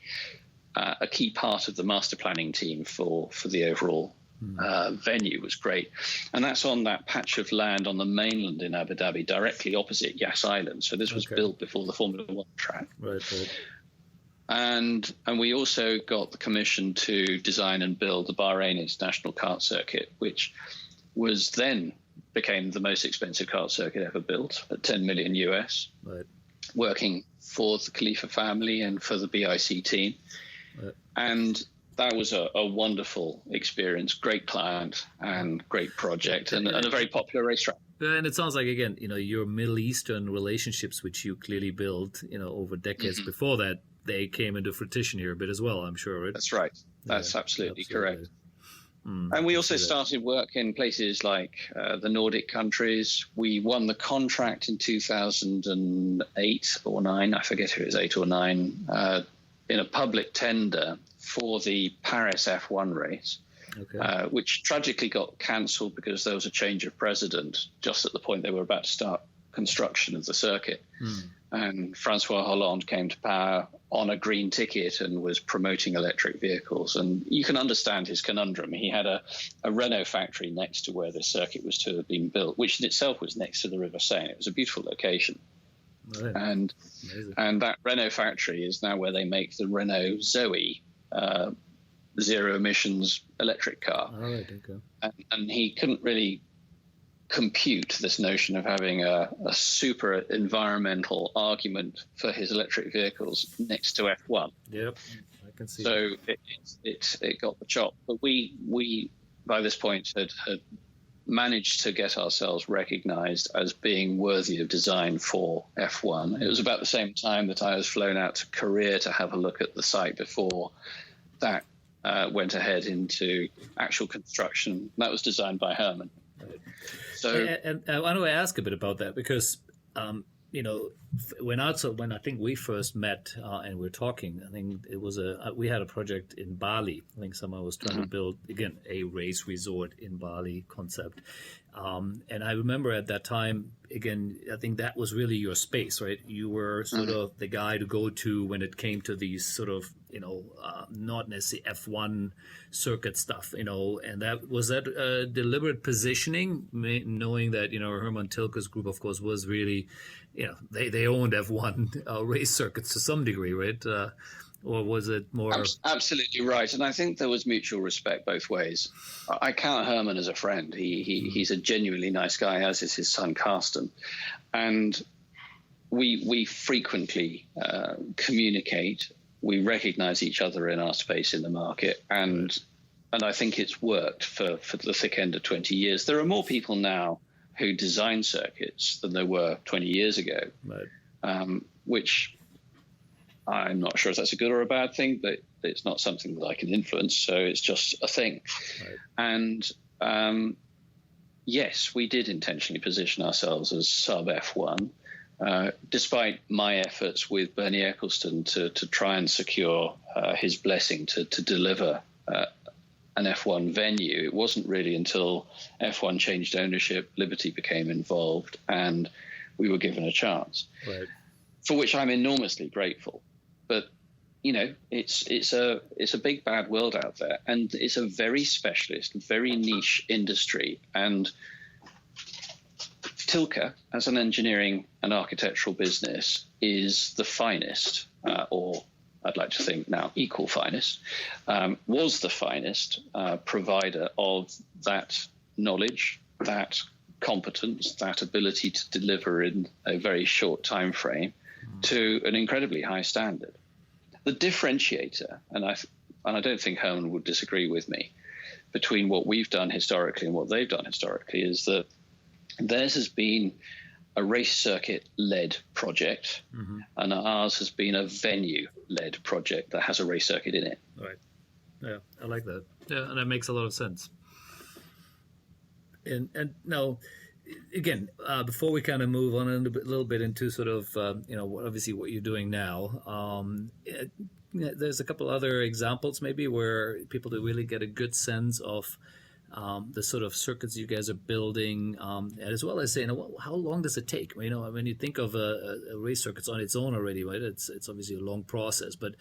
a key part of the master planning team for the overall venue was great. And that's on that patch of land on the mainland in Abu Dhabi, directly opposite Yas Island. So this was built before the Formula One track. Right. And we also got the commission to design and build the Bahrain International Kart Circuit, which was then became the most expensive kart circuit ever built at $10 million US, working for the Khalifa family and for the BIC team. Right. And that was a wonderful experience, great client and great project, and a very popular racetrack. And it sounds like, again, your Middle Eastern relationships, which you clearly built, over decades before that, they came into fruition here a bit as well, I'm sure, right? That's right. That's absolutely correct. And we also started work in places like the Nordic countries. We won the contract in 2008 or 9, I forget if it was 8 or 9, in a public tender for the Paris F1 race, which tragically got cancelled because there was a change of president just at the point they were about to start construction of the circuit. And Francois Hollande came to power on a green ticket and was promoting electric vehicles. And you can understand his conundrum. He had a Renault factory next to where the circuit was to have been built, which in itself was next to the River Seine. It was a beautiful location. Right. And that Renault factory is now where they make the Renault Zoe zero emissions electric car. All right, okay. And he couldn't really compute this notion of having a super environmental argument for his electric vehicles next to F1. Yep, I can see. So it got the chop. But we by this point had managed to get ourselves recognized as being worthy of design for F1. It was about the same time that I was flown out to Korea to have a look at the site before that went ahead into actual construction. That was designed by Herman. Right. So, and I want to ask a bit about that because, when I think we first met and we're talking, I think it was we had a project in Bali. I think someone was trying to build, again, a race resort in Bali concept. And I remember at that time, again, I think that was really your space, right? You were sort of the guy to go to when it came to these sort of, not necessarily F1 circuit stuff, and was that deliberate positioning, knowing that, Herman Tilke's group, of course, was really, they owned F1 race circuits to some degree, right? Or was it more... Absolutely right. And I think there was mutual respect both ways. I count Herman as a friend. He's a genuinely nice guy, as is his son, Carsten. And we frequently communicate. We recognize each other in our space in the market. And I think it's worked for the thick end of 20 years. There are more people now who design circuits than there were 20 years ago, which... I'm not sure if that's a good or a bad thing, but it's not something that I can influence, so it's just a thing. Right. And yes, we did intentionally position ourselves as sub F1, despite my efforts with Bernie Eccleston to try and secure his blessing to deliver an F1 venue. It wasn't really until F1 changed ownership, Liberty became involved, and we were given a chance, right, for which I'm enormously grateful. But it's a big bad world out there, and it's a very specialist, very niche industry. And Tilke, as an engineering and architectural business, is the finest, or I'd like to think now equal finest, was the finest provider of that knowledge, that competence, that ability to deliver in a very short time frame to an incredibly high standard. The differentiator, and I don't think Herman would disagree with me, between what we've done historically and what they've done historically is that theirs has been a race circuit-led project, and ours has been a venue-led project that has a race circuit in it. Right. Yeah, I like that. Yeah, and that makes a lot of sense. And now, again, before we kind of move on a little bit into sort of, obviously what you're doing now, there's a couple other examples maybe where people do really get a good sense of the sort of circuits you guys are building, as well as saying, how long does it take? When you think of a race circuit on its own already, right? It's obviously a long process, but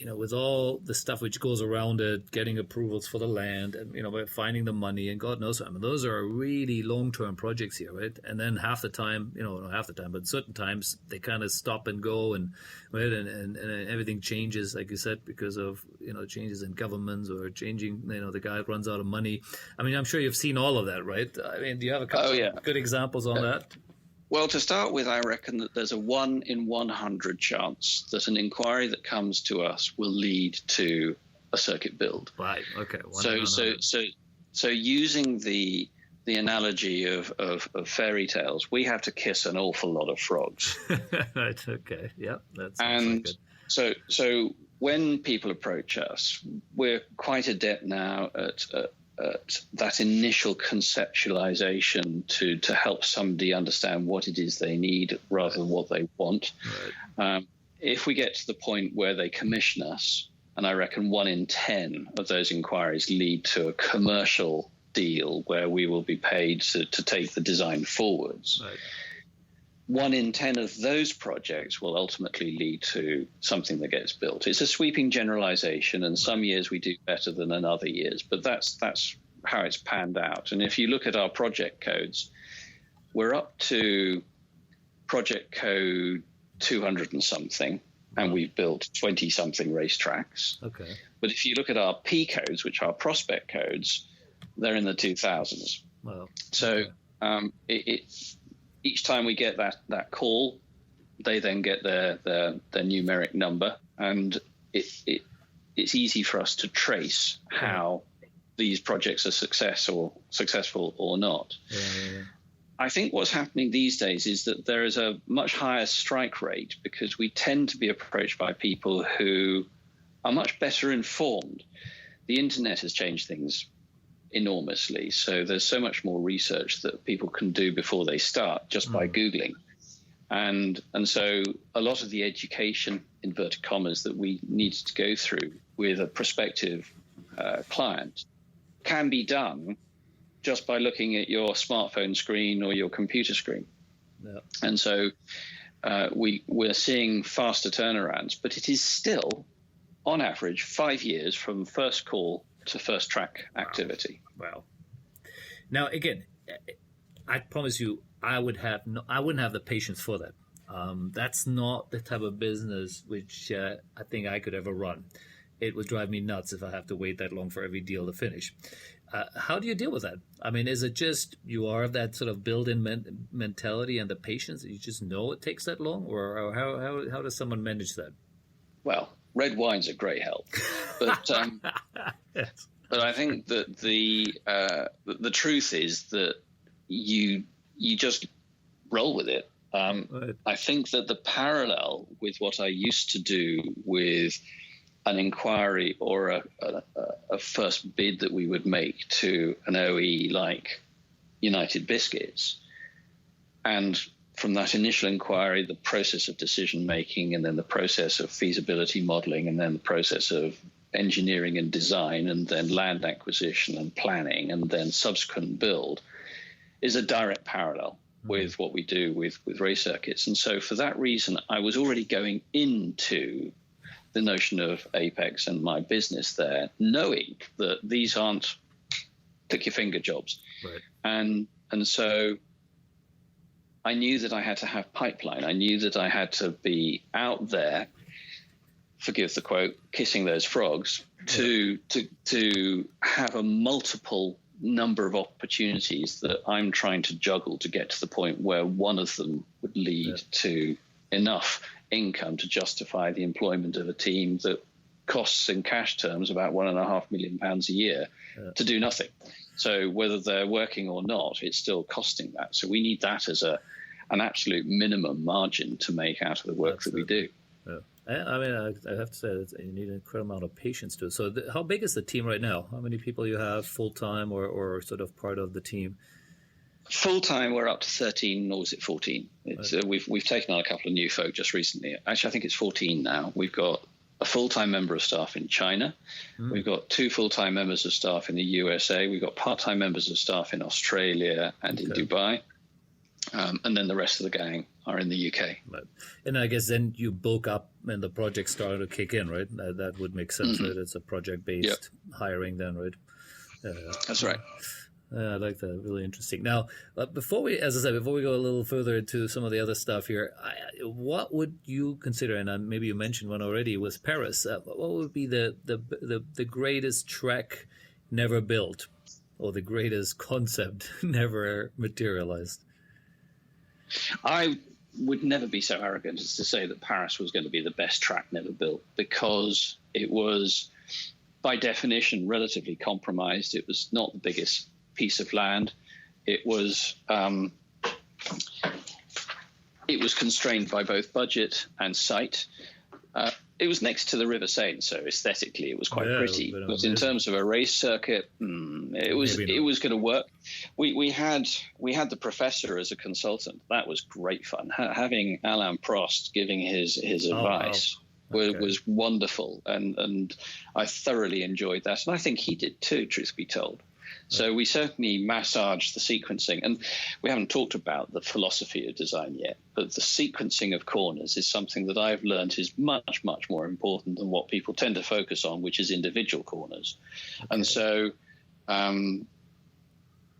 with all the stuff which goes around it, getting approvals for the land, and finding the money, and God knows, those are really long-term projects here, right? And then half the time, not half the time, but certain times they kind of stop and go, and right, and everything changes, like you said, because of changes in governments or changing, the guy runs out of money. I'm sure you've seen all of that, right? Do you have a couple of good examples on that? Well, to start with, I reckon that there's a 1 in 100 chance that an inquiry that comes to us will lead to a circuit build. Right. Okay. So using the analogy of fairy tales, we have to kiss an awful lot of frogs. Right. Okay. Yeah. That's good. So when people approach us, we're quite adept now at that initial conceptualization to help somebody understand what it is they need rather than what they want. Right. If we get to the point where they commission us, and I reckon 1 in 10 of those inquiries lead to a commercial deal where we will be paid to take the design forwards. Right. 1 in 10 of those projects will ultimately lead to something that gets built. It's a sweeping generalization, and some years we do better than in other years, but that's how it's panned out. And if you look at our project codes, we're up to project code 200 and something, and we've built 20-something racetracks. Okay. But if you look at our P codes, which are prospect codes, they're in the 2000s. Wow. So each time we get that call, they then get their numeric number, and it's easy for us to trace how these projects are successful or not. Yeah. I think what's happening these days is that there is a much higher strike rate because we tend to be approached by people who are much better informed. The internet has changed things enormously. So there's so much more research that people can do before they start just by Googling. And so a lot of the education, inverted commas, that we need to go through with a prospective client can be done just by looking at your smartphone screen or your computer screen. Yeah. And so we're seeing faster turnarounds, but it is still, on average, 5 years from first call to first track activity. Wow. Now, again, I promise you, I wouldn't have the patience for that. That's not the type of business which I think I could ever run. It would drive me nuts if I have to wait that long for every deal to finish. How do you deal with that? Is it just you are of that sort of built-in mentality and the patience that you just know it takes that long, or how does someone manage that? Well, red wine's a great help, but yes. But I think that the truth is that you just roll with it. Right. I think that the parallel with what I used to do with an inquiry or a first bid that we would make to an OE like United Biscuits, and from that initial inquiry, the process of decision making, and then the process of feasibility modeling, and then the process of engineering and design, and then land acquisition and planning, and then subsequent build, is a direct parallel with what we do with race circuits. And so for that reason, I was already going into the notion of Apex and my business there, knowing that these aren't click your finger jobs. Right. And so I knew that I had to have pipeline. I knew that I had to be out there, forgive the quote, kissing those frogs, to have a multiple number of opportunities that I'm trying to juggle to get to the point where one of them would lead to enough income to justify the employment of a team that costs in cash terms about £1.5 million a year to do nothing. So whether they're working or not, it's still costing that. So we need that as an absolute minimum margin to make out of the work that we do. Yeah. I mean, I have to say that you need an incredible amount of patience to it. So how big is the team right now? How many people you have full-time or sort of part of the team? Full-time, we're up to 13, or was it 14? It's, we've taken on a couple of new folk just recently. Actually, I think it's 14 now. We've got a full-time member of staff in China. We've got 2 full-time members of staff in the USA. We've got part-time members of staff in Australia and in Dubai. And then the rest of the gang are in the UK. Right. And I guess then you bulk up and the project started to kick in, right? That would make sense, right? It's a project-based hiring then, right? That's right. I like that. Really interesting. Now, before we go a little further into some of the other stuff here, what would you consider, and maybe you mentioned one already, was Paris. What would be the greatest track never built, or the greatest concept never materialized? I would never be so arrogant as to say that Paris was going to be the best track never built, because it was, by definition, relatively compromised. It was not the biggest piece of land. It was constrained by both budget and site. It was next to the River Seine, so aesthetically it was quite pretty. But in terms of a race circuit, it was going to work. We had the professor as a consultant. That was great fun. Having Alain Prost giving his advice was wonderful, and I thoroughly enjoyed that. And I think he did too, truth be told. So we certainly massaged the sequencing, and we haven't talked about the philosophy of design yet, but the sequencing of corners is something that I've learned is much, much more important than what people tend to focus on, which is individual corners. Okay. And so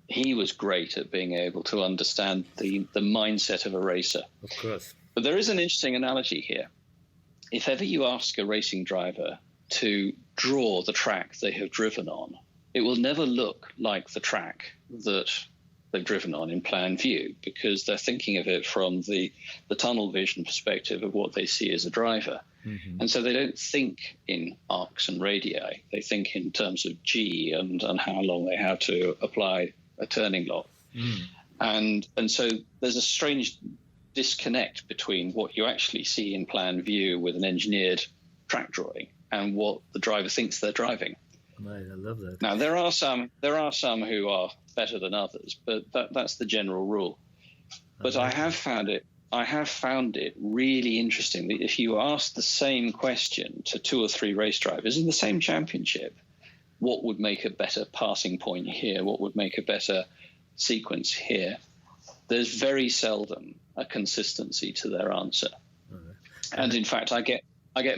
he was great at being able to understand the mindset of a racer. Of course. But there is an interesting analogy here. If ever you ask a racing driver to draw the track they have driven on, it will never look like the track that they've driven on in plan view, because they're thinking of it from the tunnel vision perspective of what they see as a driver. Mm-hmm. And so they don't think in arcs and radii. They think in terms of G and how long they have to apply a turning lock. And so there's a strange disconnect between what you actually see in plan view with an engineered track drawing and what the driver thinks they're driving. Right, I love that. Now there are some who are better than others, but that's the general rule. But I have found it really interesting that if you ask the same question to 2 or 3 race drivers in the same championship, what would make a better passing point here? What would make a better sequence here? There's very seldom a consistency to their answer. And in fact, I get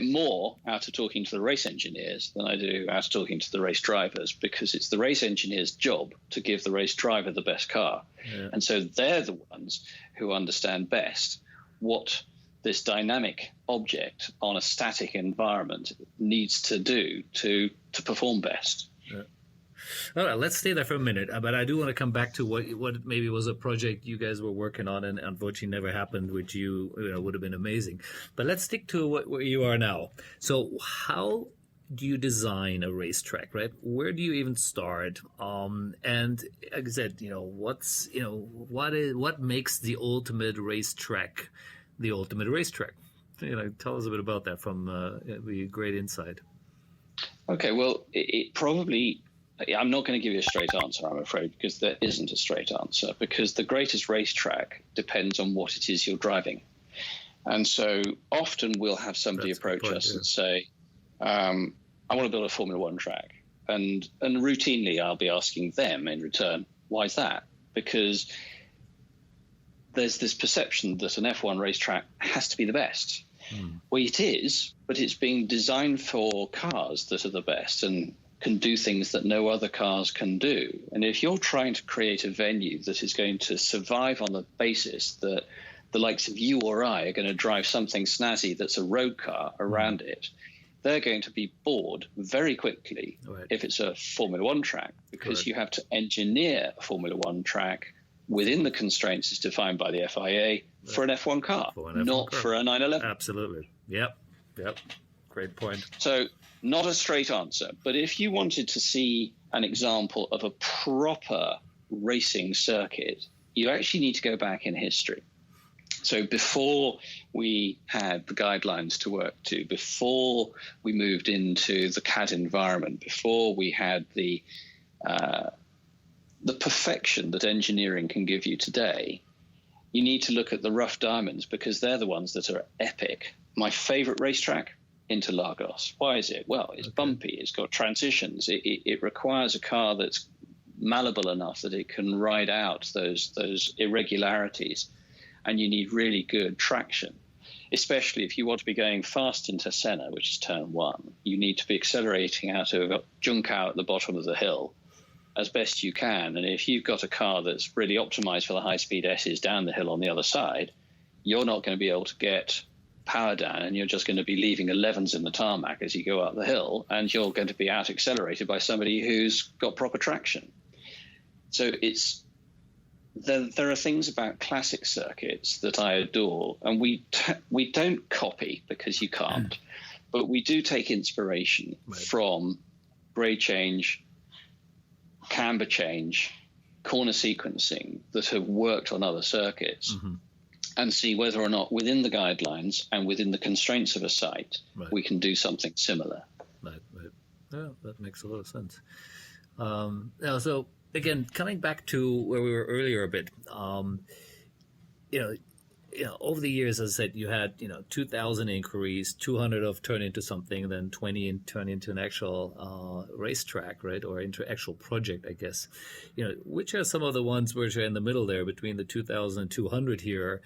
more out of talking to the race engineers than I do out of talking to the race drivers, because it's the race engineer's job to give the race driver the best car. Yeah. And so they're the ones who understand best what this dynamic object on a static environment needs to do to perform best. Yeah. All right, let's stay there for a minute, but I do want to come back to what maybe was a project you guys were working on and unfortunately never happened, which you would have been amazing. But let's stick to where you are now. So how do you design a racetrack, right? Where do you even start? And like I said, what makes the ultimate racetrack the ultimate racetrack? Tell us a bit about that from the great insight. Okay, well, it probably. I'm not going to give you a straight answer, I'm afraid, because there isn't a straight answer, because the greatest racetrack depends on what it is you're driving. And so often we'll have somebody approach us and say, I want to build a Formula One track. And routinely I'll be asking them in return, why is that? Because there's this perception that an F1 racetrack has to be the best. Well, it is, but it's being designed for cars that are the best and can do things that no other cars can do. And if you're trying to create a venue that is going to survive on the basis that the likes of you or I are going to drive something snazzy that's a road car around it, they're going to be bored very quickly if it's a Formula One track, because you have to engineer a Formula One track within the constraints as defined by the FIA for an F1 car, not for a 911. Absolutely. Yep. Great point. So not a straight answer, but if you wanted to see an example of a proper racing circuit, you actually need to go back in history. So before we had the guidelines to work to, before we moved into the CAD environment, before we had the perfection that engineering can give you today, you need to look at the rough diamonds, because they're the ones that are epic. My favorite racetrack, Interlagos. Why is it? Well, it's bumpy. It's got transitions. It requires a car that's malleable enough that it can ride out those irregularities, and you need really good traction. Especially if you want to be going fast into Senna, which is turn one, you need to be accelerating out of Juncao at the bottom of the hill as best you can. And if you've got a car that's really optimized for the high-speed S's down the hill on the other side, you're not going to be able to get power down, and you're just going to be leaving 11s in the tarmac as you go up the hill, and you're going to be out-accelerated by somebody who's got proper traction. So there are things about classic circuits that I adore, and we don't copy, because you can't, but we do take inspiration from grade change, camber change, corner sequencing that have worked on other circuits, and see whether or not within the guidelines and within the constraints of a site we can do something similar. Right. Yeah, that makes a lot of sense. Now, so again, coming back to where we were earlier a bit, over the years, as I said, you had 2,000 inquiries, 200 of turned into something, then 20 turned into an actual racetrack, right, or into actual project, I guess. Which are some of the ones which are in the middle there between the 2,000 and 200 here?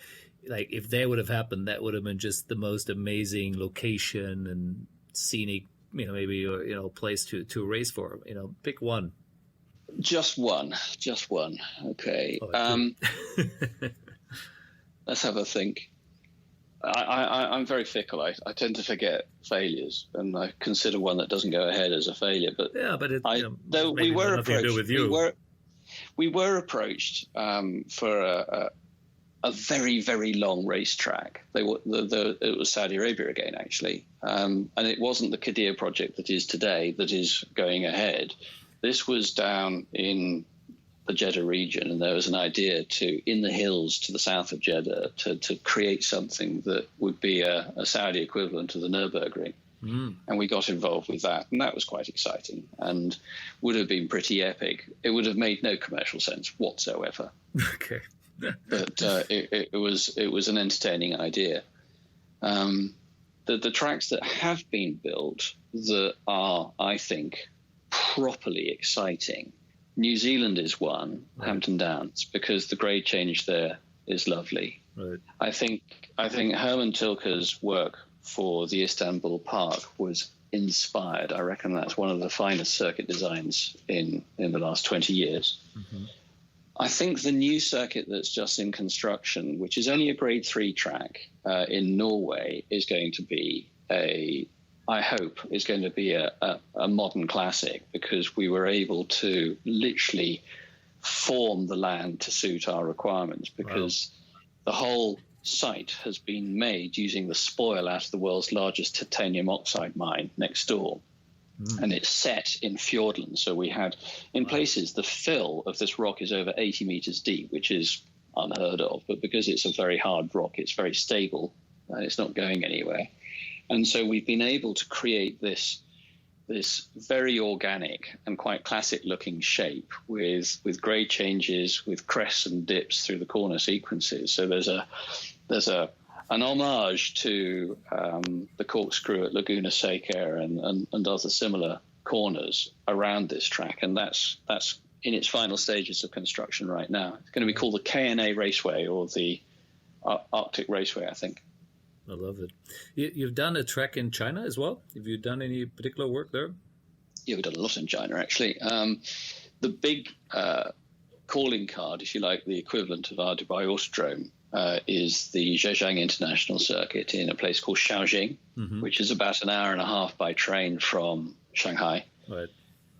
Like, if they would have happened, that would have been just the most amazing location and scenic, maybe place to race for. Pick one. Just one. Okay. Let's have a think. I'm very fickle. I tend to forget failures, and I consider one that doesn't go ahead as a failure. But though we were approached, we were approached for a very, very long racetrack. It was Saudi Arabia again, actually, and it wasn't the Qiddiya project that is today that is going ahead. This was down in the Jeddah region, and there was an idea in the hills to the south of Jeddah to create something that would be a Saudi equivalent to the Nürburgring. And we got involved with that, and that was quite exciting and would have been pretty epic. It would have made no commercial sense whatsoever. Okay. But it was an entertaining idea. The tracks that have been built that are, I think, properly exciting, New Zealand is one, Hampton Downs, because the grade change there is lovely. Right. I think Herman Tilke's work for the Istanbul Park was inspired. I reckon that's one of the finest circuit designs in the last 20 years. I think the new circuit that's just in construction, which is only a grade 3 track in Norway, is going to be a modern classic, because we were able to literally form the land to suit our requirements, because the whole site has been made using the spoil out of the world's largest titanium oxide mine next door. And it's set in Fjordland. So we had, in places, the fill of this rock is over 80 meters deep, which is unheard of. But because it's a very hard rock, it's very stable and it's not going anywhere. And so we've been able to create this very organic and quite classic-looking shape with grade changes, with crests and dips through the corner sequences. So there's a an homage to the corkscrew at Laguna Seca and other similar corners around this track, and that's in its final stages of construction right now. It's going to be called the KNA Raceway, or the Arctic Raceway, I think. I love it. You've done a track in China as well? Have you done any particular work there? Yeah, we've done a lot in China, actually. The big calling card, if you like, the equivalent of our Dubai Autodrome, is the Zhejiang International Circuit in a place called Shaoxing, which is about an hour and a half by train from Shanghai. Right.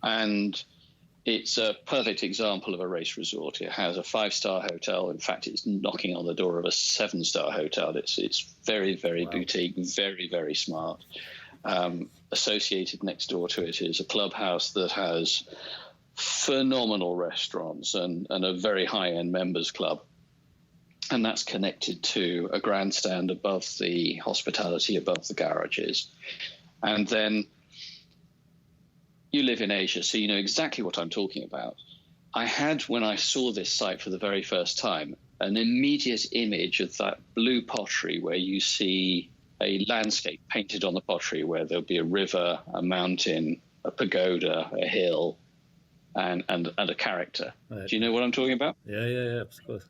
And it's a perfect example of a race resort. It has a 5-star hotel. In fact, it's knocking on the door of a 7-star hotel. It's very, very boutique, very, very smart. Associated next door to it is a clubhouse that has phenomenal restaurants and a very high-end members club. And that's connected to a grandstand above the hospitality, above the garages. And then you live in Asia, so you know exactly what I'm talking about. I had, when I saw this site for the very first time, an immediate image of that blue pottery where you see a landscape painted on the pottery, where there'll be a river, a mountain, a pagoda, a hill, and a character. Right. Do you know what I'm talking about? Yeah, of course.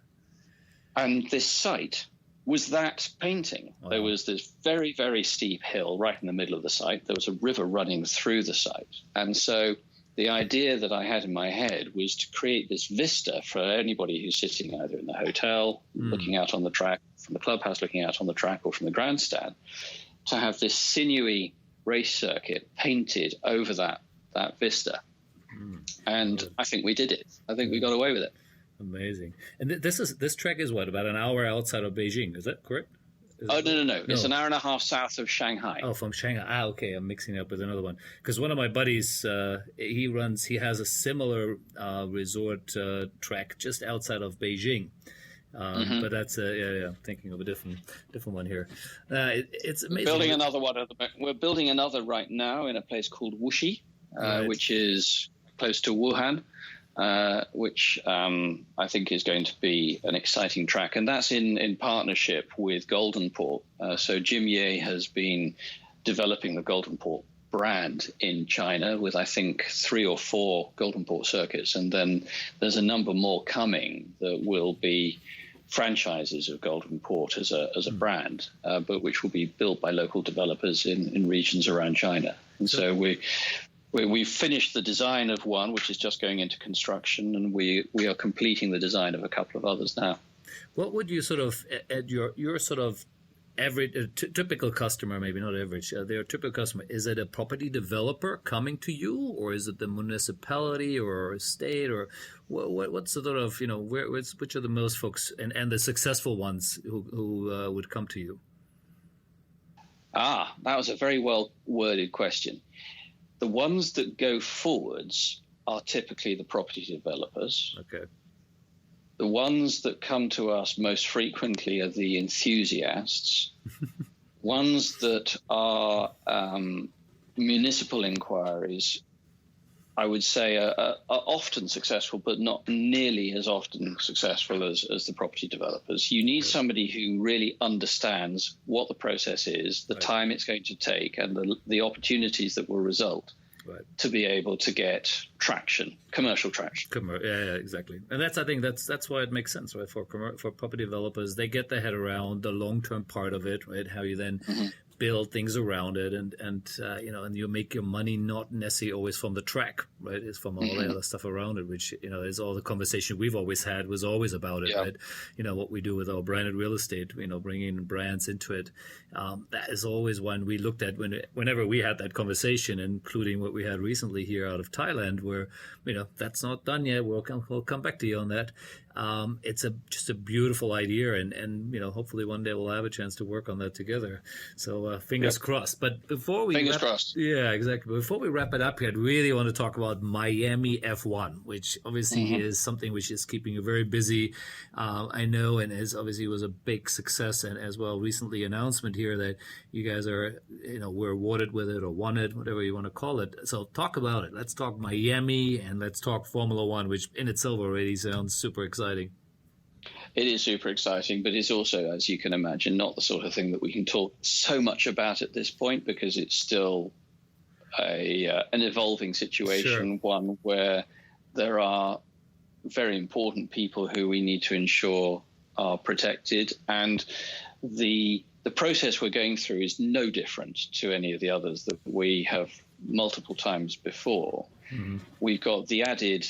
And this site was that painting. Wow. There was this very, very steep hill right in the middle of the site. There was a river running through the site. And so the idea that I had in my head was to create this vista for anybody who's sitting either in the hotel, looking out on the track, from the clubhouse looking out on the track, or from the grandstand, to have this sinewy race circuit painted over that vista. And I think we did it. I think we got away with it. Amazing. And this track is what, about an hour outside of Beijing, is that correct? No. It's an hour and a half south of Shanghai. Oh, from Shanghai. Okay. I'm mixing it up with another one. Because one of my buddies, he has a similar resort track just outside of Beijing. But that's thinking of a different one here. It's amazing. Building another one. We're building another right now in a place called Wuxi, which is close to Wuhan. Which I think is going to be an exciting track. And that's in partnership with Golden Port. So Jim Ye has been developing the Golden Port brand in China with, I think, 3 or 4 Golden Port circuits. And then there's a number more coming that will be franchises of Golden Port as a brand, but which will be built by local developers in regions around China. And so we've finished the design of one, which is just going into construction, and we are completing the design of a couple of others now. What would you sort of, at your sort of average, typical customer, maybe not average, their typical customer, is it a property developer coming to you, or is it the municipality or a state, or what's the sort of, which are the most folks and the successful ones who would come to you? That was a very well worded question. The ones that go forwards are typically the property developers. Okay. The ones that come to us most frequently are the enthusiasts. Ones that are municipal inquiries, I would say, are often successful, but not nearly as often successful as the property developers. You need somebody who really understands what the process is, the time it's going to take, and the opportunities that will result to be able to get traction, commercial traction. Yeah, exactly. And I think that's why it makes sense, right? For property developers, they get their head around the long-term part of it, right? How you then build things around it, and you make your money not necessarily always from the track, right? It's from all the other stuff around it, which is all the conversation we've always had was always about it, right? What we do with our branded real estate, bringing brands into it. That is always one we looked at whenever we had that conversation, including what we had recently here out of Thailand, where that's not done yet. We'll come back to you on that. It's just a beautiful idea, and hopefully one day we'll have a chance to work on that together. So fingers crossed. But before we crossed. Yeah, exactly. Before we wrap it up here, I'd really want to talk about Miami F1, which obviously is something which is keeping you very busy. I know, and obviously was a big success, and as well recently announcement here that you guys are were awarded with it or won it, whatever you want to call it. So talk about it. Let's talk Miami and let's talk Formula One, which in itself already sounds super exciting. It is super exciting, but it's also, as you can imagine, not the sort of thing that we can talk so much about at this point, because it's still an evolving situation, Sure. one where there are very important people who we need to ensure are protected, and the process we're going through is no different to any of the others that we have multiple times before. Mm-hmm. We've got the added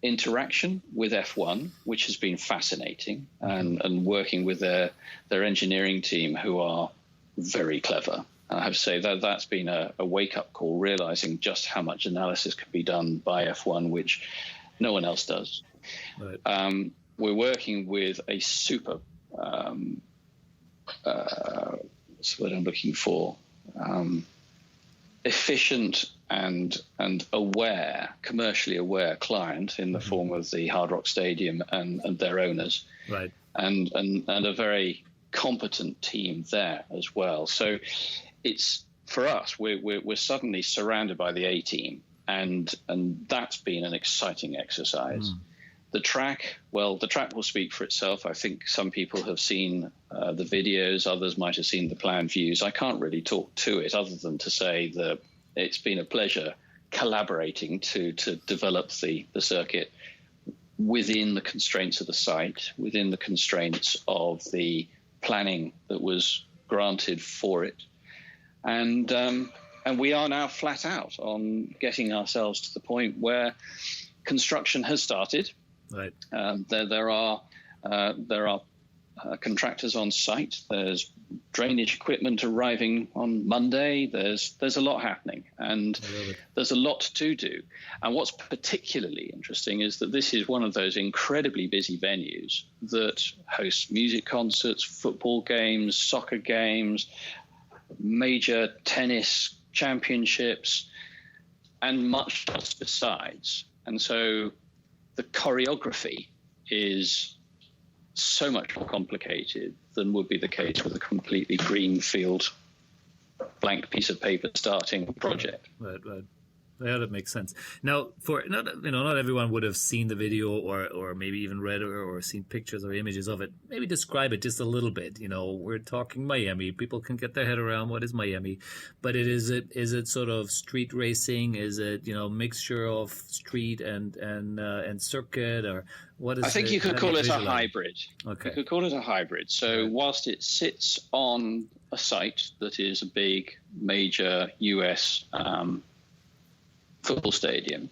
interaction with F1, which has been fascinating, and working with their engineering team, who are very clever. I have to say that that's been a wake-up call, realizing just how much analysis can be done by F1, which no one else does. Right. We're working with a super, what's the word I'm looking for, efficient and aware, commercially aware client in the form of the Hard Rock Stadium and their owners, Right. and a very competent team there as well. So it's, for us, we're suddenly surrounded by the A team, and that's been an exciting exercise. The track will speak for itself. I think some people have seen the videos, others might have seen the plan views. I can't really talk to it other than to say that it's been a pleasure collaborating to develop the circuit within the constraints of the site, within the constraints of the planning that was granted for it. And we are now flat out on getting ourselves to the point where construction has started. Right. There are contractors on site. There's drainage equipment arriving on Monday. There's a lot happening, and there's a lot to do. And what's particularly interesting is that this is one of those incredibly busy venues that hosts music concerts, football games, soccer games, major tennis championships, and much else besides. And so the choreography is so much more complicated than would be the case with a completely greenfield, blank piece of paper starting project. Right. Yeah, that makes sense. Now, for not everyone would have seen the video or maybe even read or seen pictures or images of it. Maybe describe it just a little bit. We're talking Miami. People can get their head around what is Miami, but is it sort of street racing? Is it mixture of street and circuit, or what is? I think you could call it a hybrid. Okay, you could call it a hybrid. So whilst it sits on a site that is a big major US football stadium,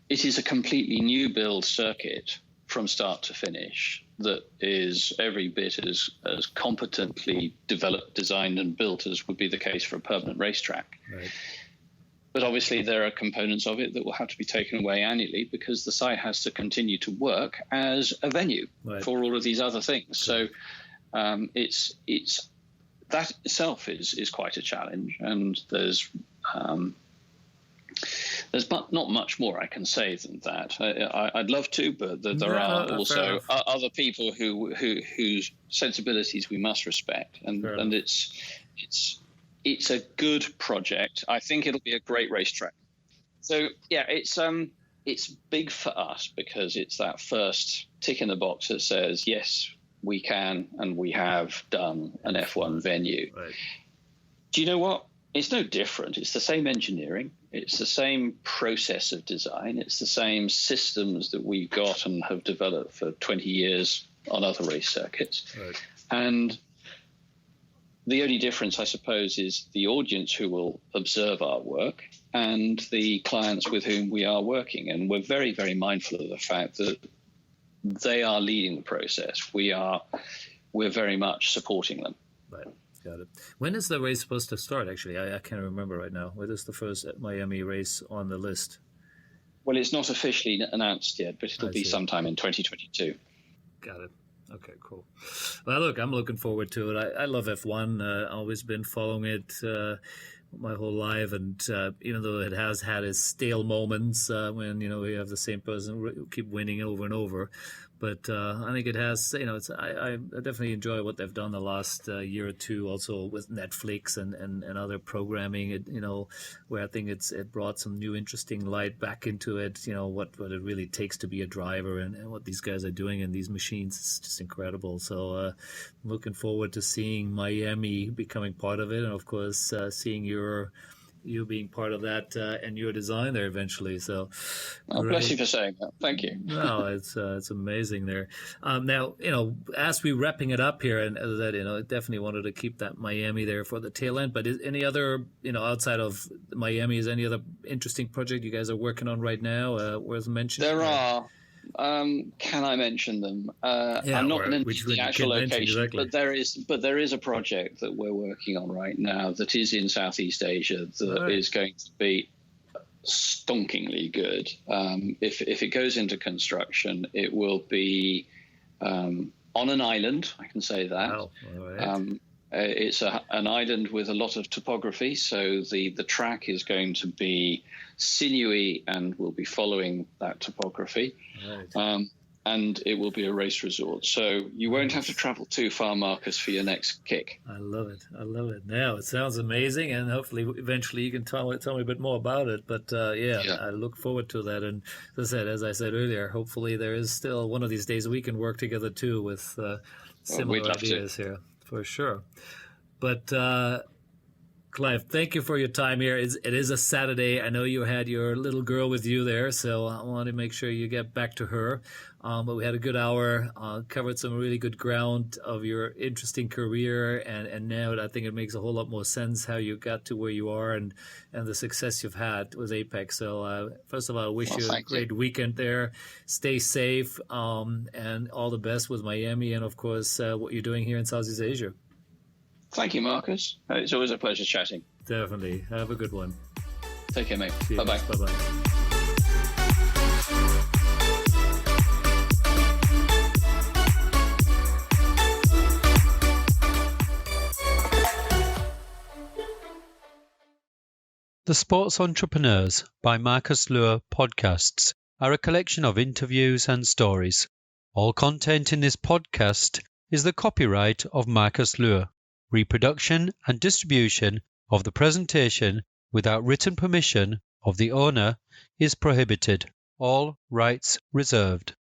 it is a completely new build circuit from start to finish that is every bit as competently developed, designed and built as would be the case for a permanent racetrack. Right. But obviously there are components of it that will have to be taken away annually, because the site has to continue to work as a venue for all of these other things. So it's that itself is quite a challenge, and there's not much more I can say than that. I'd love to, but there are also other people whose sensibilities we must respect, and it's a good project. I think it'll be a great racetrack. So yeah, it's big for us because it's that first tick in the box that says yes, we can and we have done an F1 venue. Right. Do you know what? It's no different. It's the same engineering. It's the same process of design. It's the same systems that we've got and have developed for 20 years on other race circuits. Right. And the only difference, I suppose, is the audience who will observe our work and the clients with whom we are working. And we're very, very mindful of the fact that they are leading the process. We're very much supporting them. Right. Got it. When is the race supposed to start, actually? I can't remember right now. When is the first Miami race on the list? Well, it's not officially announced yet, but it'll be sometime in 2022. Got it. Okay, cool. Well, look, I'm looking forward to it. I love F1. Always been following it my whole life, and even though it has had its stale moments when we have the same person keep winning over and over, But I think it has, I definitely enjoy what they've done the last year or two, also with Netflix and other programming, where I think it brought some new interesting light back into it, what it really takes to be a driver and what these guys are doing in these machines. It's just incredible. So I'm looking forward to seeing Miami becoming part of it, and of course seeing you being part of that and your design there eventually. So, bless you for saying that. Thank you. No, it's amazing there. Now, as we wrapping it up here, and as I said, I definitely wanted to keep that Miami there for the tail end. But is any other, outside of Miami, is any other interesting project you guys are working on right now worth mentioning? There are. Can I mention them? I'm not going to mention the actual location, exactly. but there is a project that we're working on right now that is in Southeast Asia that is going to be stonkingly good. If it goes into construction, it will be on an island. I can say that. Wow. All right. It's an island with a lot of topography, so the track is going to be sinewy and will be following that topography. Right. And it will be a race resort. So you won't have to travel too far, Marcus, for your next kick. I love it. Now, it sounds amazing, and hopefully eventually you can tell me a bit more about it. But I look forward to that. And as I said earlier, hopefully there is still one of these days we can work together too with similar ideas here. For sure. But Clive, thank you for your time here. It is a Saturday. I know you had your little girl with you there, so I want to make sure you get back to her. But we had a good hour, covered some really good ground of your interesting career, and now I think it makes a whole lot more sense how you got to where you are and the success you've had with Apex. So first of all, I wish you a great weekend there. Stay safe, and all the best with Miami and, of course, what you're doing here in Southeast Asia. Thank you, Marcus. It's always a pleasure chatting. Definitely. Have a good one. Take care, mate. Bye-bye. Bye-bye. The Sports Entrepreneurs by Marcus Lure podcasts are a collection of interviews and stories. All content in this podcast is the copyright of Marcus Lure. Reproduction and distribution of the presentation without written permission of the owner is prohibited. All rights reserved.